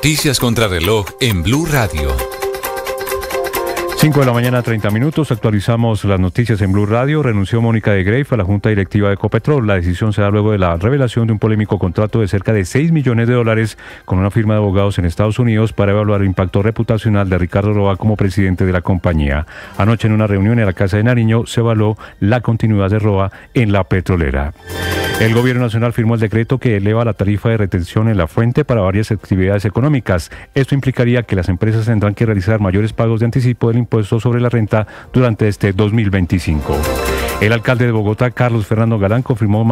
Noticias contra reloj en Blue Radio. 5 de la mañana, 30 minutos. Actualizamos las noticias en Blue Radio. Renunció Mónica de Greiff a la Junta Directiva de Ecopetrol. La decisión se da luego de la revelación de un polémico contrato de cerca de $6 millones con una firma de abogados en Estados Unidos para evaluar el impacto reputacional de Ricardo Roa como presidente de la compañía. Anoche en una reunión en la Casa de Nariño se evaluó la continuidad de Roa en la petrolera. El Gobierno Nacional firmó el decreto que eleva la tarifa de retención en la fuente para varias actividades económicas. Esto implicaría que las empresas tendrán que realizar mayores pagos de anticipo del impuesto sobre la renta durante este 2025. El alcalde de Bogotá, Carlos Fernando Galán, confirmó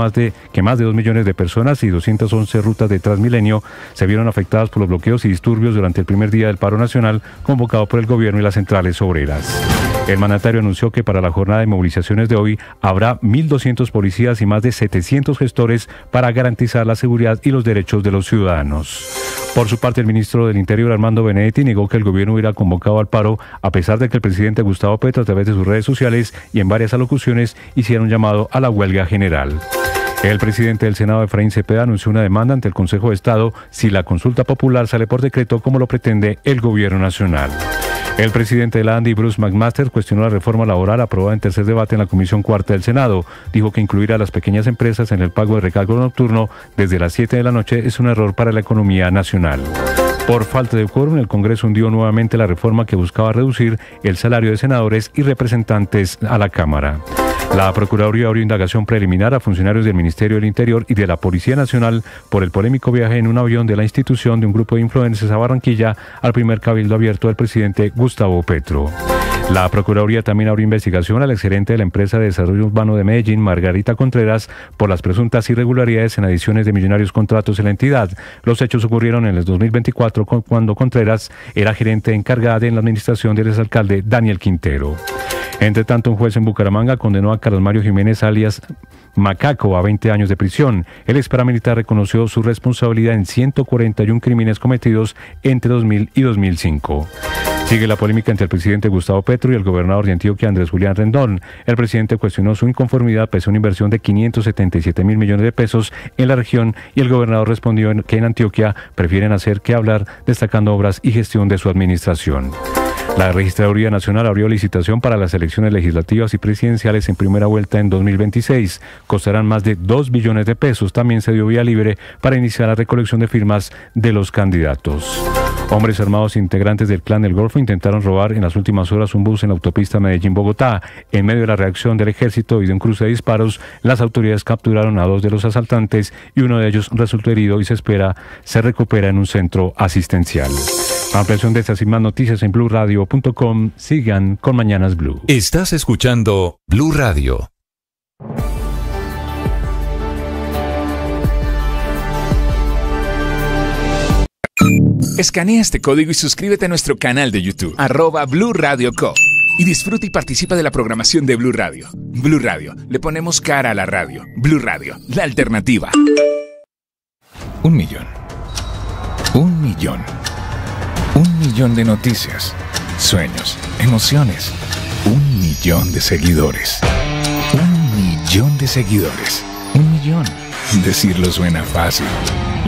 que más de 2 millones de personas y 211 rutas de Transmilenio se vieron afectadas por los bloqueos y disturbios durante el primer día del paro nacional convocado por el gobierno y las centrales obreras. El mandatario anunció que para la jornada de movilizaciones de hoy habrá 1.200 policías y más de 700 gestores para garantizar la seguridad y los derechos de los ciudadanos. Por su parte, el ministro del Interior, Armando Benedetti, negó que el gobierno hubiera convocado al paro, a pesar de que el presidente Gustavo Petro, a través de sus redes sociales y en varias alocuciones, hiciera un llamado a la huelga general. El presidente del Senado, Efraín Cepeda, anunció una demanda ante el Consejo de Estado si la consulta popular sale por decreto como lo pretende el gobierno nacional. El presidente de la ANDI, Bruce McMaster, cuestionó la reforma laboral aprobada en tercer debate en la Comisión Cuarta del Senado. Dijo que incluir a las pequeñas empresas en el pago de recargo nocturno desde las 7 de la noche es un error para la economía nacional. Por falta de quórum, el Congreso hundió nuevamente la reforma que buscaba reducir el salario de senadores y representantes a la Cámara. La Procuraduría abrió indagación preliminar a funcionarios del Ministerio del Interior y de la Policía Nacional por el polémico viaje en un avión de la institución de un grupo de influencers a Barranquilla al primer cabildo abierto del presidente Gustavo Petro. La Procuraduría también abrió investigación al exgerente de la empresa de desarrollo urbano de Medellín, Margarita Contreras, por las presuntas irregularidades en adiciones de millonarios contratos en la entidad. Los hechos ocurrieron en el 2024 cuando Contreras era gerente encargada en la administración del exalcalde Daniel Quintero. Entre tanto, un juez en Bucaramanga condenó a Carlos Mario Jiménez alias Macaco a 20 años de prisión. El ex paramilitar reconoció su responsabilidad en 141 crímenes cometidos entre 2000 y 2005. Sigue la polémica entre el presidente Gustavo Petro y el gobernador de Antioquia, Andrés Julián Rendón. El presidente cuestionó su inconformidad pese a una inversión de 577.000 millones de pesos en la región y el gobernador respondió que en Antioquia prefieren hacer que hablar, destacando obras y gestión de su administración. La Registraduría Nacional abrió licitación para las elecciones legislativas y presidenciales en primera vuelta en 2026. Costarán más de 2 billones de pesos. También se dio vía libre para iniciar la recolección de firmas de los candidatos. Hombres armados integrantes del Clan del Golfo intentaron robar en las últimas horas un bus en la autopista Medellín-Bogotá. En medio de la reacción del ejército y de un cruce de disparos, las autoridades capturaron a 2 de los asaltantes y uno de ellos resultó herido y se recupera en un centro asistencial. Ampliación de estas y más noticias en BlueRadio.com. Sigan con Mañanas Blue. Estás escuchando Blue Radio. Escanea este código y suscríbete a nuestro canal de YouTube, @Blue Radio Co. Y disfruta y participa de la programación de Blue Radio. Blue Radio, le ponemos cara a la radio. Blue Radio, la alternativa. 1 millón. 1 millón. 1 millón de noticias, sueños, emociones. 1 millón de seguidores. 1 millón de seguidores. 1 millón. Decirlo suena fácil.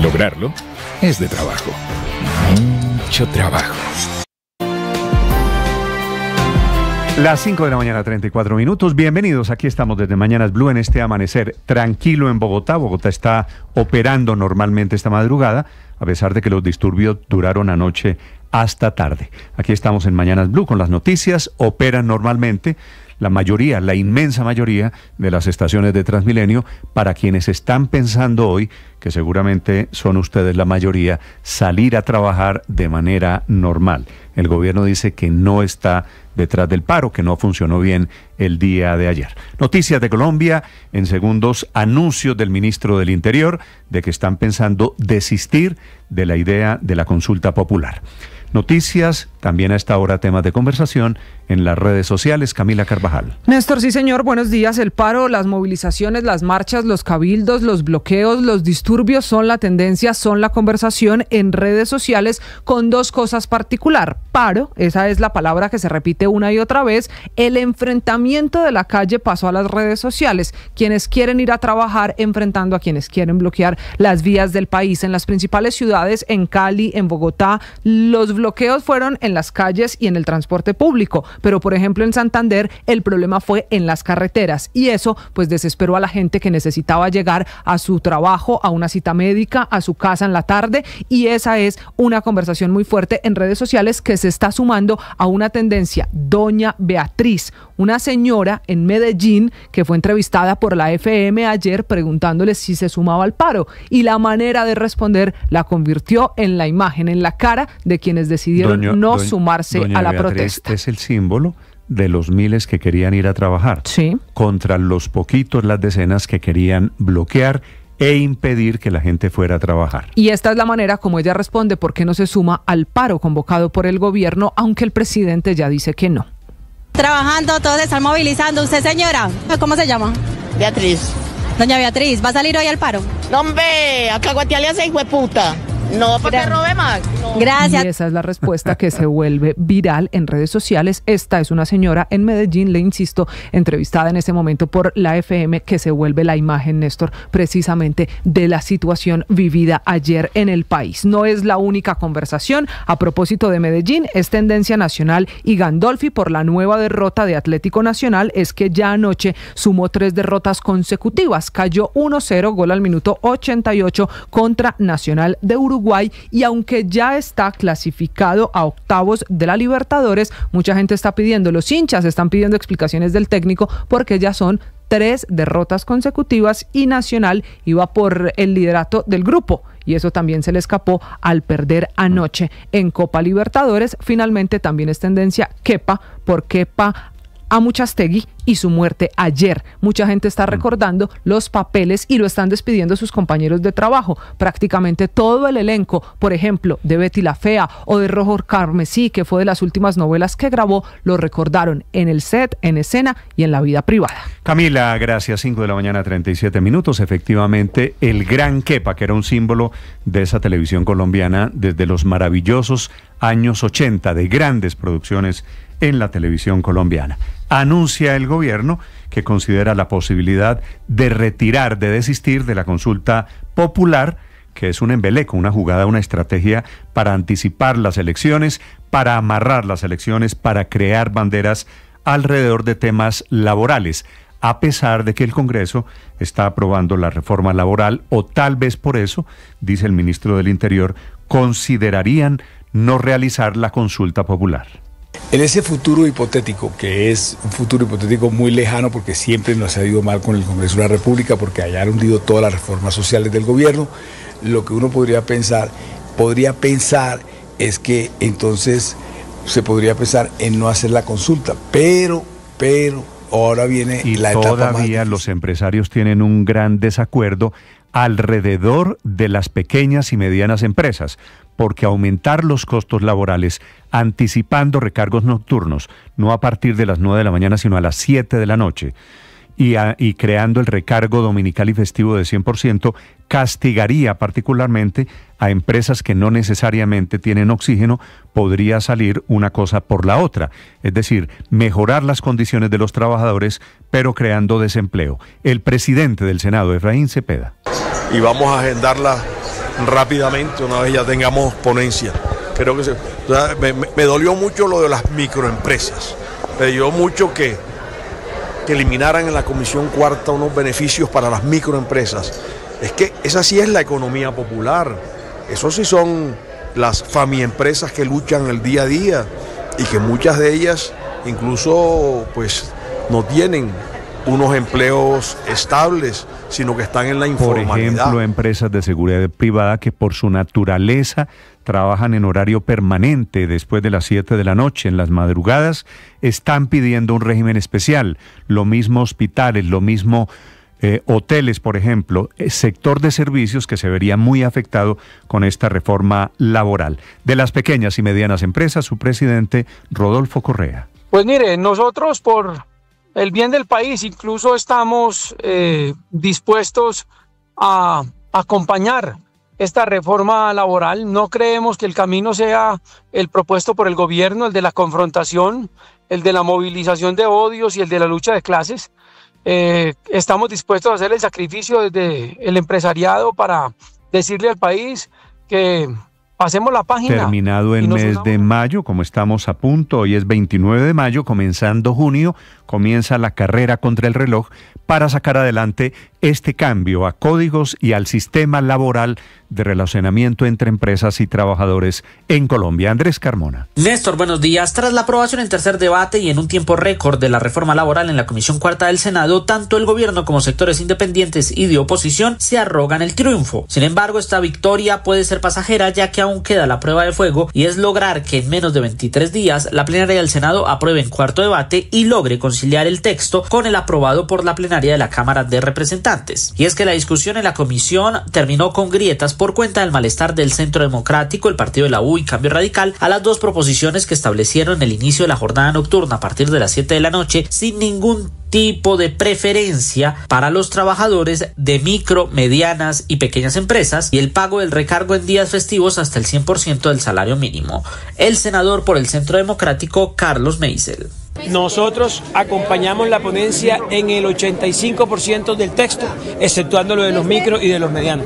Lograrlo es de trabajo. Mucho trabajo. Las 5 de la mañana, 34 minutos. Bienvenidos. Aquí estamos desde Mañanas Blue en este amanecer tranquilo en Bogotá. Bogotá está operando normalmente esta madrugada, a pesar de que los disturbios duraron anoche hasta tarde. Aquí estamos en Mañanas Blue con las noticias. Operan normalmente la mayoría, la inmensa mayoría de las estaciones de Transmilenio. Para quienes están pensando hoy, que seguramente son ustedes la mayoría, salir a trabajar de manera normal. El gobierno dice que no está detrás del paro, que no funcionó bien el día de ayer. Noticias de Colombia, en segundos, anuncios del ministro del Interior de que están pensando desistir de la idea de la consulta popular. noticias, también a esta hora temas de conversación en las redes sociales. Camila Carvajal. Néstor, sí señor, buenos días. El paro, las movilizaciones, las marchas, los cabildos, los bloqueos, los disturbios son la tendencia, son la conversación en redes sociales con dos cosas particular. Paro, esa es la palabra que se repite una y otra vez. El enfrentamiento de la calle pasó a las redes sociales. Quienes quieren ir a trabajar enfrentando a quienes quieren bloquear las vías del país. En las principales ciudades, en Cali, en Bogotá, los bloqueos fueron en las calles y en el transporte público. Pero, por ejemplo, en Santander, el problema fue en las carreteras. Y eso, pues, desesperó a la gente que necesitaba llegar a su trabajo, a una cita médica, a su casa en la tarde. Y esa es una conversación muy fuerte en redes sociales que se está sumando a una tendencia. Doña Beatriz, una señora en Medellín que fue entrevistada por la FM ayer preguntándole si se sumaba al paro. Y la manera de responder la convirtió en la imagen, en la cara de quienes decidieron no sumarse a la Beatriz protesta. Es el símbolo de los miles que querían ir a trabajar, Sí. contra los poquitos, las decenas que querían bloquear e impedir que la gente fuera a trabajar. Y esta es la manera como ella responde por qué no se suma al paro convocado por el gobierno, aunque el presidente ya dice que no. Trabajando, todos se están movilizando. ¿Usted, señora? ¿Cómo se llama? Beatriz. Doña Beatriz, ¿va a salir hoy al paro? No, hombre, acá guateale a ese hijo de puta. No, para que robe más. No. Gracias. Y esa es la respuesta que se vuelve viral en redes sociales. Esta es una señora en Medellín, le insisto, entrevistada en ese momento por la FM, que se vuelve la imagen, Néstor, precisamente de la situación vivida ayer en el país. No es la única conversación. A propósito de Medellín, es tendencia nacional y Gandolfi por la nueva derrota de Atlético Nacional es que ya anoche sumó 3 derrotas consecutivas. Cayó 1-0, gol al minuto 88 contra Nacional de Uruguay, y aunque ya está clasificado a octavos de la Libertadores, mucha gente está pidiendo, los hinchas están pidiendo explicaciones del técnico porque ya son 3 derrotas consecutivas y Nacional iba por el liderato del grupo. Y eso también se le escapó al perder anoche en Copa Libertadores. Finalmente también es tendencia Kepa, por Kepa Amuchastegui y su muerte ayer. Mucha gente está recordando los papeles y lo están despidiendo sus compañeros de trabajo. Prácticamente todo el elenco, por ejemplo, de Betty la Fea o de Rojo Carmesí, que fue de las últimas novelas que grabó, lo recordaron en el set, en escena y en la vida privada. Camila, gracias. 5 de la mañana, 37 minutos. Efectivamente, el gran Kepa, que era un símbolo de esa televisión colombiana desde los maravillosos años 80, de grandes producciones en la televisión colombiana. Anuncia el gobierno que considera la posibilidad de retirar, de desistir de la consulta popular, que es un embeleco, una jugada, una estrategia para anticipar las elecciones, para amarrar las elecciones, para crear banderas alrededor de temas laborales, a pesar de que el Congreso está aprobando la reforma laboral, o tal vez por eso, dice el ministro del Interior, considerarían no realizar la consulta popular. En ese futuro hipotético, que es un futuro hipotético muy lejano porque siempre nos ha ido mal con el Congreso de la República, porque allá han hundido todas las reformas sociales del gobierno, lo que uno podría pensar es que entonces se podría pensar en no hacer la consulta, pero ahora viene la etapa más difícil. Todavía los empresarios tienen un gran desacuerdo alrededor de las pequeñas y medianas empresas, porque aumentar los costos laborales anticipando recargos nocturnos, no a partir de las 9 de la mañana, sino a las 7 de la noche, y creando el recargo dominical y festivo de 100%, castigaría particularmente a empresas que no necesariamente tienen oxígeno. Podría salir una cosa por la otra, es decir, mejorar las condiciones de los trabajadores, pero creando desempleo. El presidente del Senado, Efraín Cepeda. Y vamos a agendarla rápidamente una vez ya tengamos ponencia. Creo que me dolió mucho lo de las microempresas. Me dio mucho que eliminaran en la Comisión Cuarta unos beneficios para las microempresas. Es que esa sí es la economía popular. Eso sí son las famiempresas que luchan el día a día y que muchas de ellas incluso pues no tienen unos empleos estables, sino que están en la informalidad. Por ejemplo, empresas de seguridad privada que por su naturaleza trabajan en horario permanente después de las 7 de la noche, en las madrugadas, están pidiendo un régimen especial. Lo mismo hospitales, lo mismo hoteles, por ejemplo, sector de servicios que se vería muy afectado con esta reforma laboral. De las pequeñas y medianas empresas, su presidente, Rodolfo Correa. Pues mire, nosotros por el bien del país incluso estamos dispuestos a acompañar esta reforma laboral. No creemos que el camino sea el propuesto por el gobierno, el de la confrontación, el de la movilización de odios y el de la lucha de clases. Estamos dispuestos a hacer el sacrificio desde el empresariado para decirle al país que pasemos la página. Terminado el mes de mayo, como estamos a punto, hoy es 29 de mayo, comenzando junio, comienza la carrera contra el reloj para sacar adelante este cambio a códigos y al sistema laboral de relacionamiento entre empresas y trabajadores en Colombia. Andrés Carmona. Néstor, buenos días. Tras la aprobación en tercer debate y en un tiempo récord de la reforma laboral en la Comisión Cuarta del Senado, tanto el gobierno como sectores independientes y de oposición se arrogan el triunfo. Sin embargo, esta victoria puede ser pasajera, ya que aún queda la prueba de fuego, y es lograr que en menos de 23 días la plenaria del Senado apruebe en cuarto debate y logre conciliar el texto con el aprobado por la plenaria de la Cámara de Representantes. Y es que la discusión en la comisión terminó con grietas por cuenta del malestar del Centro Democrático, el partido de la U y Cambio Radical a las dos proposiciones que establecieron el inicio de la jornada nocturna a partir de las 7 de la noche sin ningún tipo de preferencia para los trabajadores de micro, medianas y pequeñas empresas y el pago del recargo en días festivos hasta el 100% del salario mínimo. El senador por el Centro Democrático, Carlos Meisel. Nosotros acompañamos la ponencia en el 85% del texto, exceptuando lo de los micros y de los medianos.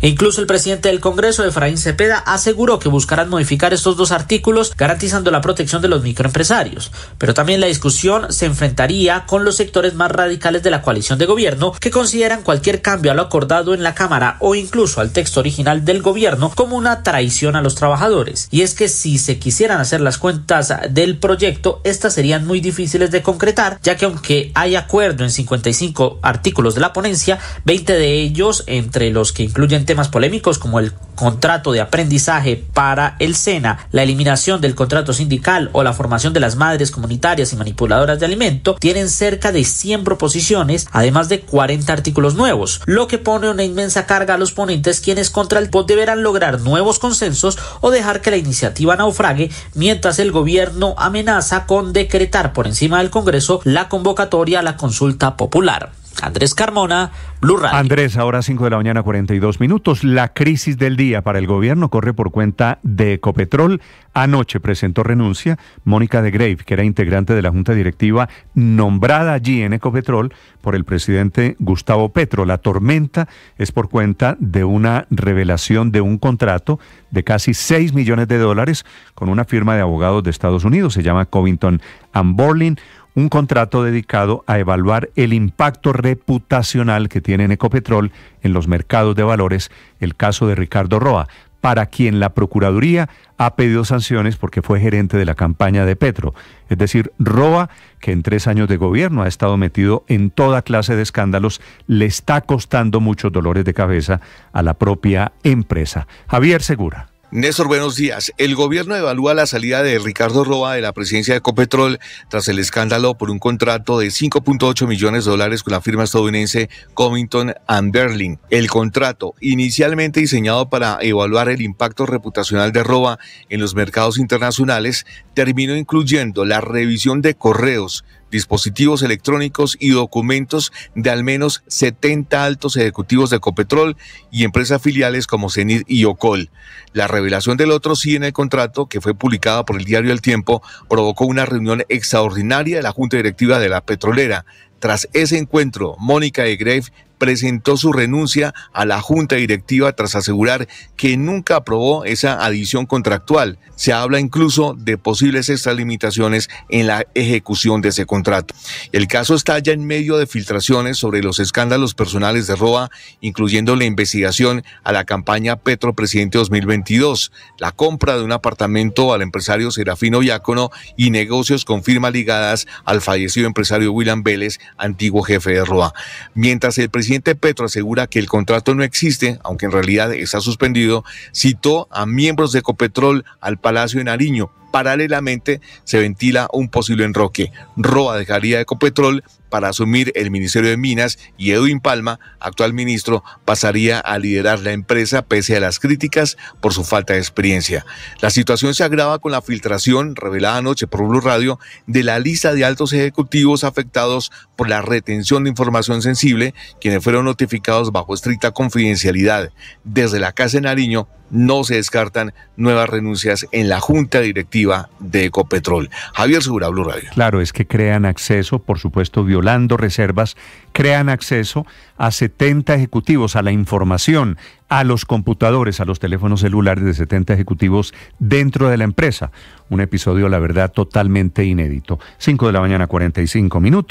E incluso el presidente del Congreso, Efraín Cepeda, aseguró que buscarán modificar estos dos artículos garantizando la protección de los microempresarios. Pero también la discusión se enfrentaría con los sectores más radicales de la coalición de gobierno, que consideran cualquier cambio a lo acordado en la Cámara o incluso al texto original del gobierno como una traición a los trabajadores. Y es que si se quisieran hacer las cuentas del proyecto, estas serían muy difíciles de concretar, ya que aunque hay acuerdo en 55 artículos de la ponencia, 20 de ellos, entre los que incluyen temas polémicos como el contrato de aprendizaje para el SENA, la eliminación del contrato sindical o la formación de las madres comunitarias y manipuladoras de alimento, tienen cerca de 100 proposiciones, además de 40 artículos nuevos, lo que pone una inmensa carga a los ponentes, quienes contra el voto deberán lograr nuevos consensos o dejar que la iniciativa naufrague, mientras el gobierno amenaza con decretar por encima del Congreso la convocatoria a la consulta popular. Andrés Carmona, Blue Radio. Andrés, ahora 5 de la mañana, 42 minutos. La crisis del día para el gobierno corre por cuenta de Ecopetrol. Anoche presentó renuncia Mónica de Greiff, que era integrante de la junta directiva nombrada allí en Ecopetrol por el presidente Gustavo Petro. La tormenta es por cuenta de una revelación de un contrato de casi $6 millones con una firma de abogados de Estados Unidos. Se llama Covington & Burling. Un contrato dedicado a evaluar el impacto reputacional que tiene en Ecopetrol en los mercados de valores, el caso de Ricardo Roa, para quien la Procuraduría ha pedido sanciones porque fue gerente de la campaña de Petro. Es decir, Roa, que en 3 años de gobierno ha estado metido en toda clase de escándalos, le está costando muchos dolores de cabeza a la propia empresa. Javier Segura. Néstor, buenos días. El gobierno evalúa la salida de Ricardo Roa de la presidencia de Ecopetrol tras el escándalo por un contrato de $5.8 millones con la firma estadounidense Covington & Burling. El contrato, inicialmente diseñado para evaluar el impacto reputacional de Roa en los mercados internacionales, terminó incluyendo la revisión de correos, dispositivos electrónicos y documentos de al menos 70 altos ejecutivos de Ecopetrol y empresas filiales como Cenit y Ocol. La revelación del otro sí en el contrato, que fue publicada por el diario El Tiempo, provocó una reunión extraordinaria de la Junta Directiva de la petrolera. Tras ese encuentro, Mónica de Greiff presentó su renuncia a la Junta Directiva tras asegurar que nunca aprobó esa adición contractual. Se habla incluso de posibles extralimitaciones en la ejecución de ese contrato. El caso está ya en medio de filtraciones sobre los escándalos personales de Roa, incluyendo la investigación a la campaña Petro Presidente 2022, la compra de un apartamento al empresario Serafino Diácono y negocios con firmas ligadas al fallecido empresario William Vélez, antiguo jefe de Roa. Mientras el presidente Petro asegura que el contrato no existe, aunque en realidad está suspendido, citó a miembros de Ecopetrol al Palacio de Nariño Paralelamente, se ventila un posible enroque. Roa dejaría Ecopetrol para asumir el Ministerio de Minas y Edwin Palma, actual ministro, pasaría a liderar la empresa pese a las críticas por su falta de experiencia. La situación se agrava con la filtración, revelada anoche por Blue Radio, de la lista de altos ejecutivos afectados por la retención de información sensible, quienes fueron notificados bajo estricta confidencialidad. Desde la Casa de Nariño no se descartan nuevas renuncias en la Junta Directiva de Ecopetrol. Javier Segura, Blue Radio. Claro, es que crean acceso, por supuesto, violando reservas, crean acceso a 70 ejecutivos, a la información, a los computadores, a los teléfonos celulares de 70 ejecutivos dentro de la empresa. Un episodio, la verdad, totalmente inédito. 5:45 a.m.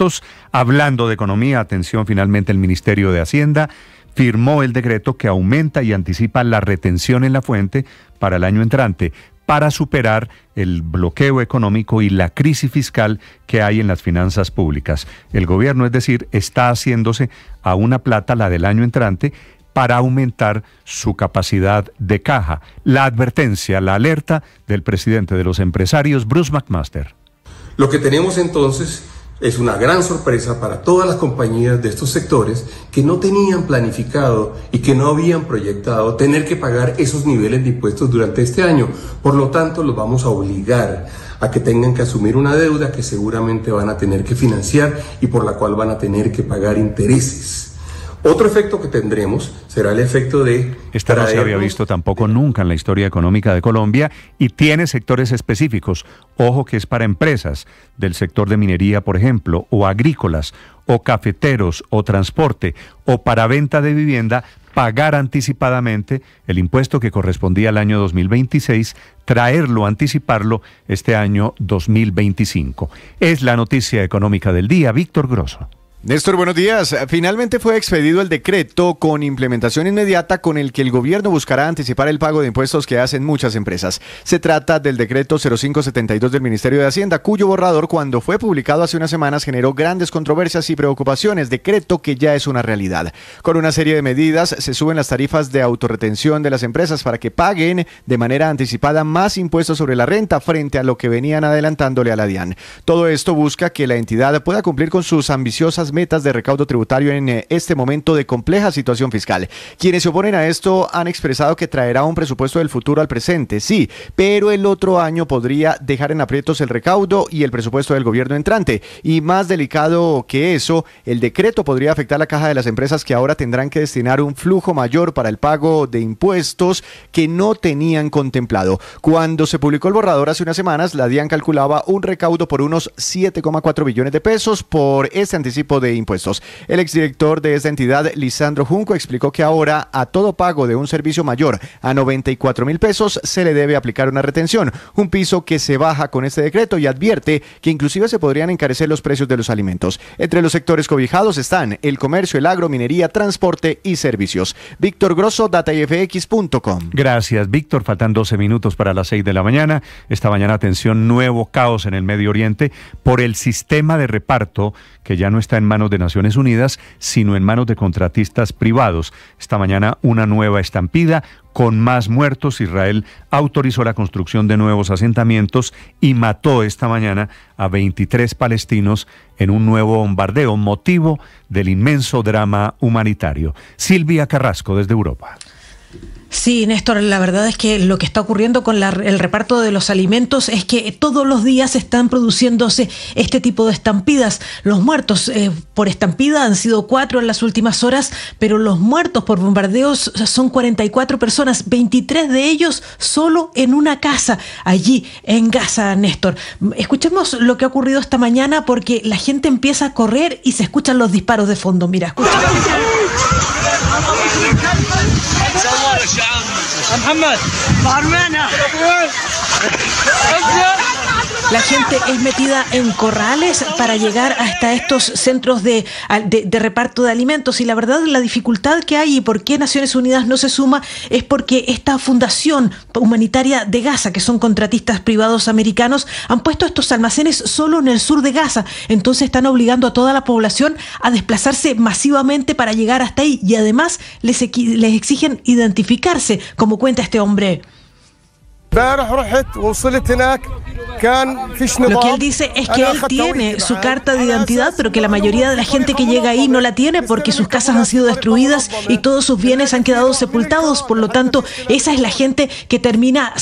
Hablando de economía, atención, finalmente el Ministerio de Hacienda firmó el decreto que aumenta y anticipa la retención en la fuente para el año entrante, para superar el bloqueo económico y la crisis fiscal que hay en las finanzas públicas. El gobierno, es decir, está haciéndose a una plata, la del año entrante, para aumentar su capacidad de caja. La advertencia, la alerta del presidente de los empresarios, Bruce McMaster. Lo que tenemos entonces es una gran sorpresa para todas las compañías de estos sectores que no tenían planificado y que no habían proyectado tener que pagar esos niveles de impuestos durante este año. Por lo tanto, los vamos a obligar a que tengan que asumir una deuda que seguramente van a tener que financiar y por la cual van a tener que pagar intereses. Otro efecto que tendremos será el efecto de... Esta no se había visto tampoco nunca en la historia económica de Colombia y tiene sectores específicos. Ojo que es para empresas del sector de minería, por ejemplo, o agrícolas, o cafeteros, o transporte, o para venta de vivienda, pagar anticipadamente el impuesto que correspondía al año 2026, traerlo, anticiparlo este año 2025. Es la noticia económica del día. Víctor Grosso. Néstor, buenos días. Finalmente fue expedido el decreto con implementación inmediata con el que el gobierno buscará anticipar el pago de impuestos que hacen muchas empresas. Se trata del decreto 0572 del Ministerio de Hacienda, cuyo borrador, cuando fue publicado hace unas semanas, generó grandes controversias y preocupaciones. Decreto que ya es una realidad. Con una serie de medidas se suben las tarifas de autorretención de las empresas para que paguen de manera anticipada más impuestos sobre la renta frente a lo que venían adelantándole a la DIAN. Todo esto busca que la entidad pueda cumplir con sus ambiciosas metas de recaudo tributario en este momento de compleja situación fiscal. Quienes se oponen a esto han expresado que traerá un presupuesto del futuro al presente, sí, pero el otro año podría dejar en aprietos el recaudo y el presupuesto del gobierno entrante. Y más delicado que eso, el decreto podría afectar la caja de las empresas que ahora tendrán que destinar un flujo mayor para el pago de impuestos que no tenían contemplado. Cuando se publicó el borrador hace unas semanas, la DIAN calculaba un recaudo por unos 7,4 billones de pesos por este anticipo de impuestos. El exdirector de esta entidad, Lisandro Junco, explicó que ahora a todo pago de un servicio mayor a 94,000 pesos se le debe aplicar una retención, un piso que se baja con este decreto, y advierte que inclusive se podrían encarecer los precios de los alimentos. Entre los sectores cobijados están el comercio, el agro, minería, transporte y servicios. Víctor Grosso, datafx.com. Gracias, Víctor. Faltan 12 minutos para las 6 de la mañana. Esta mañana, atención, nuevo caos en el Medio Oriente por el sistema de reparto que ya no está en manos de Naciones Unidas, sino en manos de contratistas privados. Esta mañana una nueva estampida con más muertos. Israel autorizó la construcción de nuevos asentamientos y mató esta mañana a 23 palestinos en un nuevo bombardeo, motivo del inmenso drama humanitario. Silvia Carrasco, desde Europa. Sí, Néstor, la verdad es que lo que está ocurriendo con el reparto de los alimentos es que todos los días están produciéndose este tipo de estampidas. Los muertos por estampida han sido 4 en las últimas horas, pero los muertos por bombardeos son 44 personas, 23 de ellos solo en una casa, allí en Gaza, Néstor. Escuchemos lo que ha ocurrido esta mañana porque la gente empieza a correr y se escuchan los disparos de fondo. Mira, escucha. La gente es metida en corrales para llegar hasta estos centros de reparto de alimentos, y la verdad la dificultad que hay y por qué Naciones Unidas no se suma es porque esta Fundación Humanitaria de Gaza, que son contratistas privados americanos, han puesto estos almacenes solo en el sur de Gaza. Entonces están obligando a toda la población a desplazarse masivamente para llegar hasta ahí, y además les exigen identificarse, como cuenta este hombre. Lo que él dice es que él tiene su carta de identidad, pero que la mayoría de la gente que llega ahí no la tiene porque sus casas han sido destruidas y todos sus bienes han quedado sepultados. Por lo tanto, esa es la gente que termina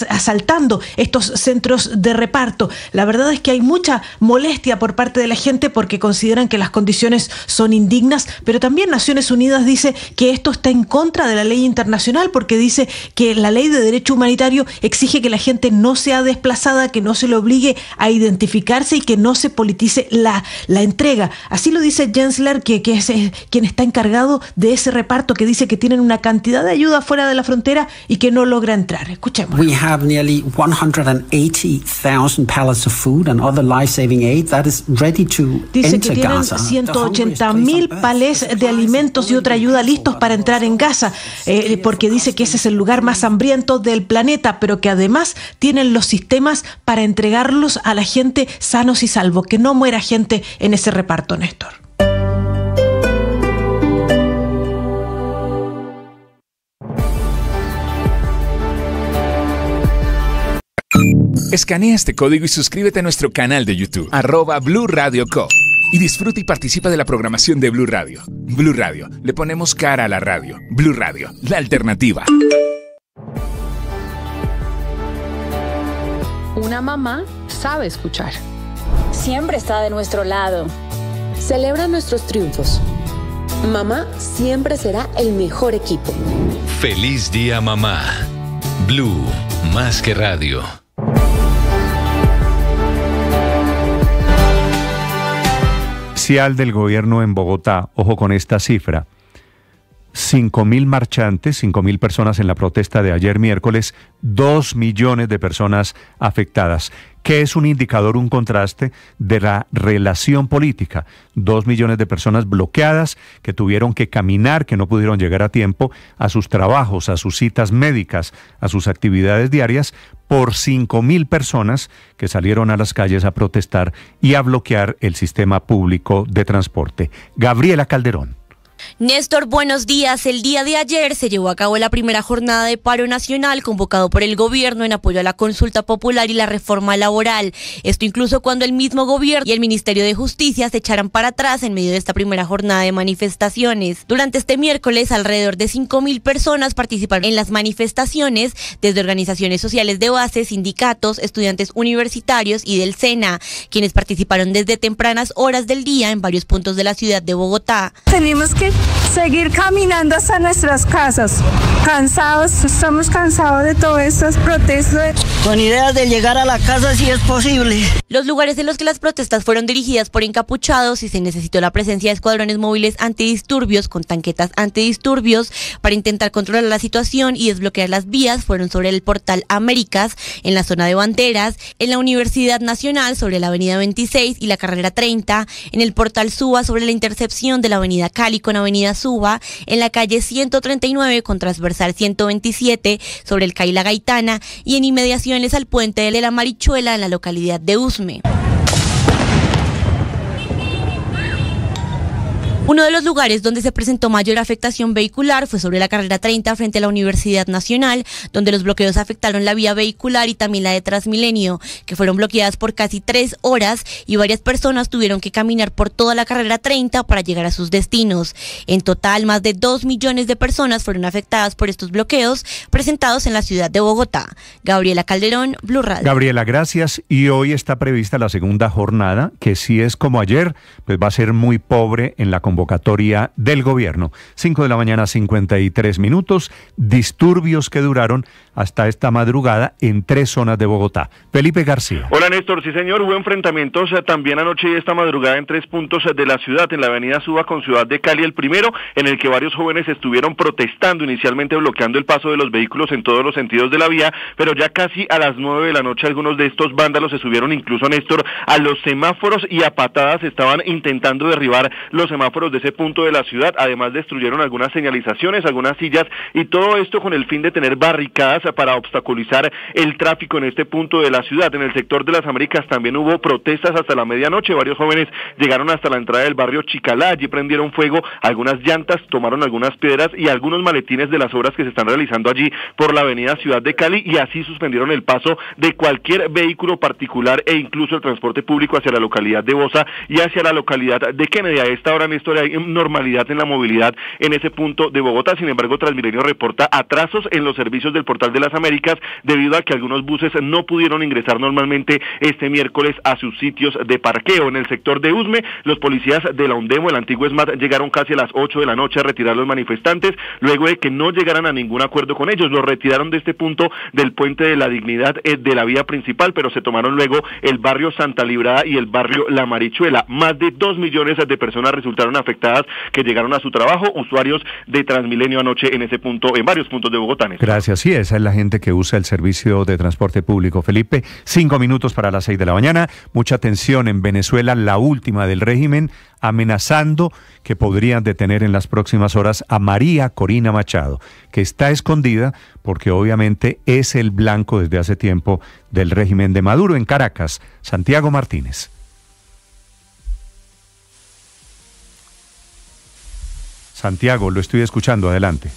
asaltando estos centros de reparto. La verdad es que hay mucha molestia por parte de la gente porque consideran que las condiciones son indignas, pero también Naciones Unidas dice que esto está en contra de la ley internacional porque dice que la ley de derecho humanitario exige que la gente no sea desplazada, que no se le obligue a identificarse y que no se politice la entrega. Así lo dice Gensler, que es quien está encargado de ese reparto, que dice que tienen una cantidad de ayuda fuera de la frontera y que no logra entrar. Escuchemos. We have nearly 180,000 pallets of food and other life-saving aid that is ready to dice enter que tienen Gaza. 180,000 palés de alimentos y otra ayuda listos para entrar en Gaza, porque dice que ese es el lugar más hambriento del planeta, pero que además tienen los sistemas para entregarlos a la gente sanos y salvos, que no muera gente en ese reparto, Néstor. Escanea este código y suscríbete a nuestro canal de YouTube, @Blue Radio Co. Y disfruta y participa de la programación de Blue Radio. Blue Radio, le ponemos cara a la radio. Blue Radio, la alternativa. Una mamá sabe escuchar. Siempre está de nuestro lado. Celebra nuestros triunfos. Mamá siempre será el mejor equipo. Feliz día, mamá. Blue, más que radio. Del gobierno en Bogotá, ojo con esta cifra, 5.000 marchantes, 5.000 personas en la protesta de ayer miércoles, 2 millones de personas afectadas, que es un indicador, un contraste de la relación política. 2 millones de personas bloqueadas que tuvieron que caminar, que no pudieron llegar a tiempo a sus trabajos, a sus citas médicas, a sus actividades diarias, por 5.000 personas que salieron a las calles a protestar y a bloquear el sistema público de transporte. Gabriela Calderón. Néstor, buenos días. El día de ayer se llevó a cabo la primera jornada de paro nacional convocado por el gobierno en apoyo a la consulta popular y la reforma laboral. Esto incluso cuando el mismo gobierno y el Ministerio de Justicia se echaran para atrás en medio de esta primera jornada de manifestaciones. Durante este miércoles, alrededor de 5.000 personas participaron en las manifestaciones desde organizaciones sociales de base, sindicatos, estudiantes universitarios y del SENA, quienes participaron desde tempranas horas del día en varios puntos de la ciudad de Bogotá. Tenemos que seguir caminando hasta nuestras casas, cansados, estamos cansados de todas estas protestas. Con ideas de llegar a la casa si es posible. Los lugares en los que las protestas fueron dirigidas por encapuchados y se necesitó la presencia de escuadrones móviles antidisturbios con tanquetas antidisturbios para intentar controlar la situación y desbloquear las vías fueron sobre el portal Américas, en la zona de Banderas, en la Universidad Nacional sobre la avenida 26 y la carrera 30, en el portal Suba sobre la intercepción de la avenida Cali con avenida Suba, en la calle 139 con transversal 127 sobre el CAI La Gaitana y en inmediaciones al puente de la Marichuela en la localidad de Usme. Uno de los lugares donde se presentó mayor afectación vehicular fue sobre la carrera 30 frente a la Universidad Nacional, donde los bloqueos afectaron la vía vehicular y también la de Transmilenio, que fueron bloqueadas por casi 3 horas y varias personas tuvieron que caminar por toda la carrera 30 para llegar a sus destinos. En total, más de 2 millones de personas fueron afectadas por estos bloqueos presentados en la ciudad de Bogotá. Gabriela Calderón, Blue Radio. Gabriela, gracias. Y hoy está prevista la segunda jornada, que si es como ayer, pues va a ser muy pobre en la convocatoria del gobierno. 5 de la mañana, 53 minutos. Disturbios que duraron hasta esta madrugada en 3 zonas de Bogotá. Felipe García. Hola Néstor, sí señor, hubo enfrentamientos también anoche y esta madrugada en 3 puntos de la ciudad, en la avenida Suba con Ciudad de Cali, el primero, en el que varios jóvenes estuvieron protestando, inicialmente bloqueando el paso de los vehículos en todos los sentidos de la vía, pero ya casi a las 9 de la noche algunos de estos vándalos se subieron incluso, Néstor, a los semáforos y a patadas estaban intentando derribar los semáforos semáforos de ese punto de la ciudad. Además destruyeron algunas señalizaciones, algunas sillas, y todo esto con el fin de tener barricadas para obstaculizar el tráfico en este punto de la ciudad. En el sector de las Américas también hubo protestas hasta la medianoche. Varios jóvenes llegaron hasta la entrada del barrio Chicalá, allí prendieron fuego algunas llantas, tomaron algunas piedras y algunos maletines de las obras que se están realizando allí por la avenida Ciudad de Cali, y así suspendieron el paso de cualquier vehículo particular e incluso el transporte público hacia la localidad de Bosa y hacia la localidad de Kennedy. A esta hora, Néstor, hay normalidad en la movilidad en ese punto de Bogotá. Sin embargo, Transmilenio reporta atrasos en los servicios del Portal de las Américas debido a que algunos buses no pudieron ingresar normalmente este miércoles a sus sitios de parqueo. En el sector de Usme, los policías de la Undemo, el antiguo ESMAD, llegaron casi a las 8 de la noche a retirar a los manifestantes, luego de que no llegaran a ningún acuerdo con ellos. Los retiraron de este punto del Puente de la Dignidad de la vía principal, pero se tomaron luego el barrio Santa Librada y el barrio La Marichuela. Más de 2 millones de personas resultaron afectadas que llegaron a su trabajo, usuarios de Transmilenio anoche en ese punto, en varios puntos de Bogotá. Gracias, sí, esa es la gente que usa el servicio de transporte público. Felipe, 5 minutos para las 6 de la mañana. Mucha atención en Venezuela, la última del régimen, amenazando que podrían detener en las próximas horas a María Corina Machado, que está escondida porque obviamente es el blanco desde hace tiempo del régimen de Maduro. En Caracas, Santiago Martínez. Santiago, lo estoy escuchando, adelante.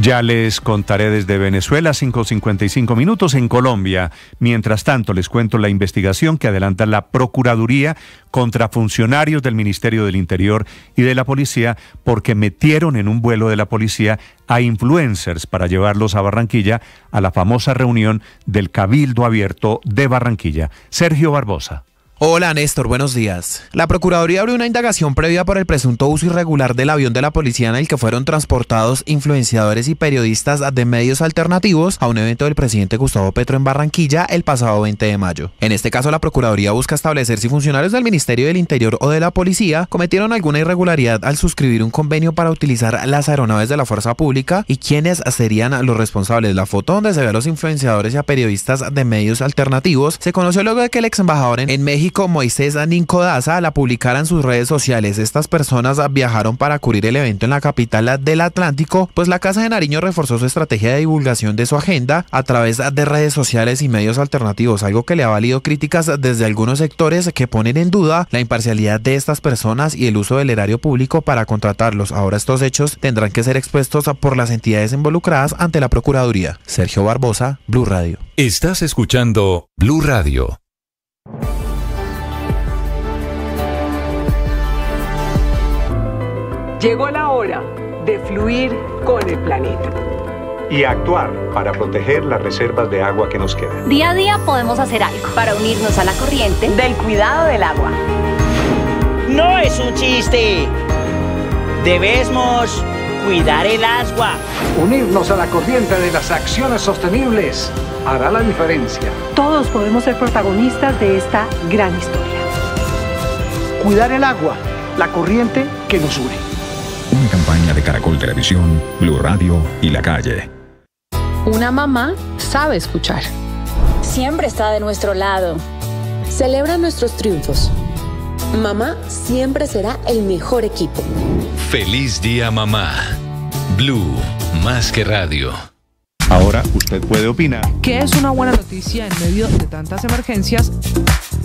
Ya les contaré desde Venezuela, 5:55 minutos en Colombia. Mientras tanto, les cuento la investigación que adelanta la Procuraduría contra funcionarios del Ministerio del Interior y de la Policía porque metieron en un vuelo de la policía a influencers para llevarlos a Barranquilla a la famosa reunión del Cabildo Abierto de Barranquilla. Sergio Barbosa. Hola Néstor, buenos días. La Procuraduría abrió una indagación previa por el presunto uso irregular del avión de la policía en el que fueron transportados influenciadores y periodistas de medios alternativos a un evento del presidente Gustavo Petro en Barranquilla el pasado 20 de mayo. En este caso, la Procuraduría busca establecer si funcionarios del Ministerio del Interior o de la Policía cometieron alguna irregularidad al suscribir un convenio para utilizar las aeronaves de la fuerza pública y quiénes serían los responsables. La foto donde se ve a los influenciadores y a periodistas de medios alternativos se conoció luego de que el ex embajador en México, Moisés Nincodaza, la publicara en sus redes sociales. Estas personas viajaron para cubrir el evento en la capital del Atlántico, pues la Casa de Nariño reforzó su estrategia de divulgación de su agenda a través de redes sociales y medios alternativos, algo que le ha valido críticas desde algunos sectores que ponen en duda la imparcialidad de estas personas y el uso del erario público para contratarlos. Ahora estos hechos tendrán que ser expuestos por las entidades involucradas ante la Procuraduría. Sergio Barbosa, Blue Radio. Estás escuchando Blue Radio. Llegó la hora de fluir con el planeta. Y actuar para proteger las reservas de agua que nos quedan. Día a día podemos hacer algo para unirnos a la corriente del cuidado del agua. No es un chiste. Debemos cuidar el agua. Unirnos a la corriente de las acciones sostenibles hará la diferencia. Todos podemos ser protagonistas de esta gran historia. Cuidar el agua, la corriente que nos une. Una campaña de Caracol Televisión, Blue Radio y La Calle. Una mamá sabe escuchar. Siempre está de nuestro lado. Celebra nuestros triunfos. Mamá siempre será el mejor equipo. Feliz día, mamá. Blue, más que radio. Ahora usted puede opinar. ¿Qué es una buena noticia en medio de tantas emergencias?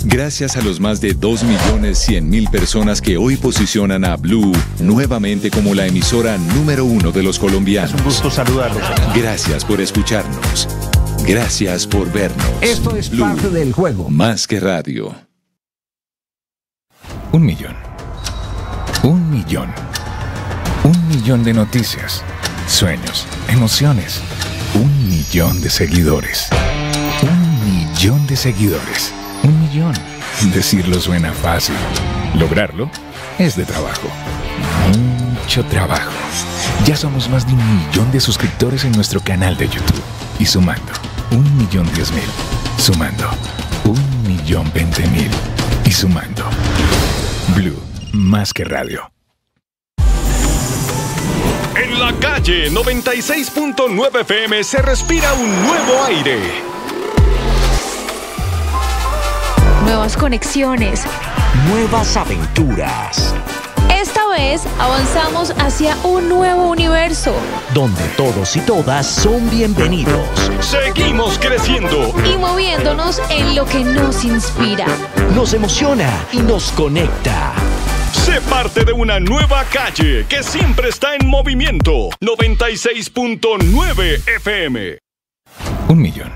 Gracias a los más de 2.100.000 personas que hoy posicionan a Blue nuevamente como la emisora número 1 de los colombianos. Es un gusto saludarlos. Gracias por escucharnos. Gracias por vernos. Esto es Blue, parte del juego. Más que radio. 1 millón. 1 millón. 1 millón de noticias, sueños, emociones. 1 millón de seguidores. 1 millón de seguidores. 1 millón. Decirlo suena fácil. Lograrlo es de trabajo. Mucho trabajo. Ya somos más de 1 millón de suscriptores en nuestro canal de YouTube. Y sumando, 1.010.000. Sumando, 1.020.000. Y sumando. Blue, más que radio. En La Calle 96.9 FM se respira un nuevo aire. nuevas conexiones, nuevas aventuras. Esta vez avanzamos hacia un nuevo universo, donde todos y todas son bienvenidos. Seguimos creciendo y moviéndonos en lo que nos inspira, nos emociona y nos conecta. Sé parte de una nueva calle que siempre está en movimiento. 96.9 FM. 1 millón.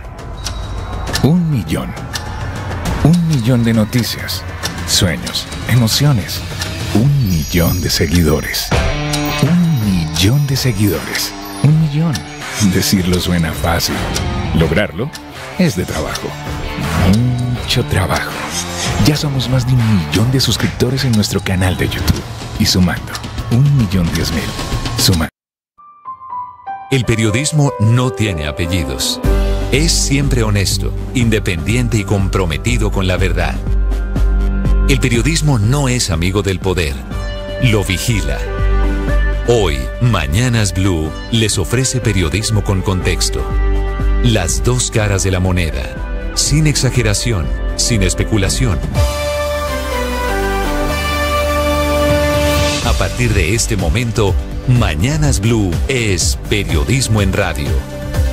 1 millón. 1 millón de noticias, sueños, emociones. 1 millón de seguidores. 1 millón de seguidores. 1 millón. Decirlo suena fácil. Lograrlo es de trabajo. Mucho trabajo. Ya somos más de 1 millón de suscriptores en nuestro canal de YouTube. Y sumando, 1.010.000. Suma. El periodismo no tiene apellidos. Es siempre honesto, independiente y comprometido con la verdad. El periodismo no es amigo del poder, lo vigila. Hoy, Mañanas Blue les ofrece periodismo con contexto. Las dos caras de la moneda, sin exageración, sin especulación. A partir de este momento, Mañanas Blue es periodismo en radio.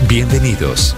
Bienvenidos.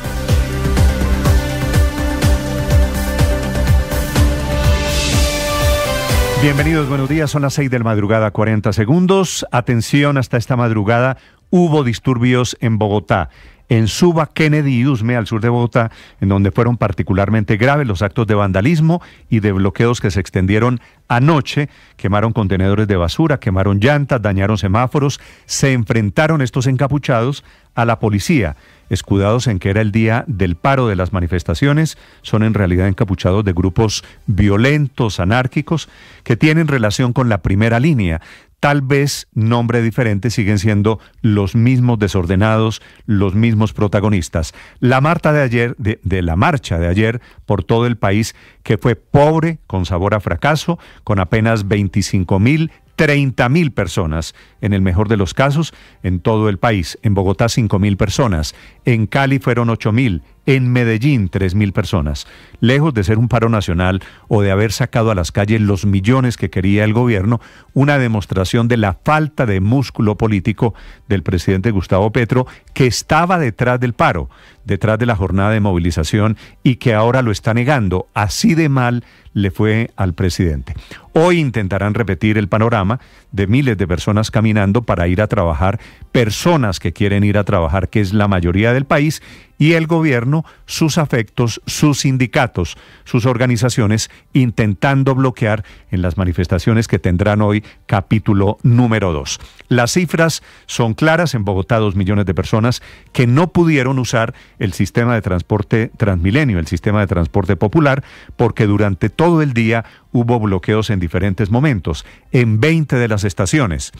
Bienvenidos, buenos días, son las 6 de la madrugada, 40 segundos. Atención, hasta esta madrugada hubo disturbios en Bogotá. En Suba, Kennedy y Usme, al sur de Bogotá, en donde fueron particularmente graves los actos de vandalismo y de bloqueos que se extendieron anoche. Quemaron contenedores de basura, quemaron llantas, dañaron semáforos. Se enfrentaron estos encapuchados a la policía, escudados en que era el día del paro de las manifestaciones. Son en realidad encapuchados de grupos violentos, anárquicos, que tienen relación con la primera línea. Tal vez nombre diferente, siguen siendo los mismos desordenados, los mismos protagonistas. La marcha de ayer por todo el país, que fue pobre, con sabor a fracaso, con apenas 25.000, 30.000 personas, en el mejor de los casos, en todo el país. En Bogotá, 5.000 personas. En Cali fueron 8.000. En Medellín, 3.000 personas. Lejos de ser un paro nacional o de haber sacado a las calles los millones que quería el gobierno, una demostración de la falta de músculo político del presidente Gustavo Petro, que estaba detrás del paro, detrás de la jornada de movilización, y que ahora lo está negando. Así de mal le fue al presidente. Hoy intentarán repetir el panorama de miles de personas caminando para ir a trabajar, personas que quieren ir a trabajar, que es la mayoría del país, y el gobierno, sus afectos, sus sindicatos, sus organizaciones, intentando bloquear en las manifestaciones que tendrán hoy capítulo número 2. Las cifras son claras. En Bogotá, 2 millones de personas que no pudieron usar el sistema de transporte Transmilenio, el sistema de transporte popular, porque durante todo el día hubo bloqueos en diferentes momentos, en 20 de las estaciones.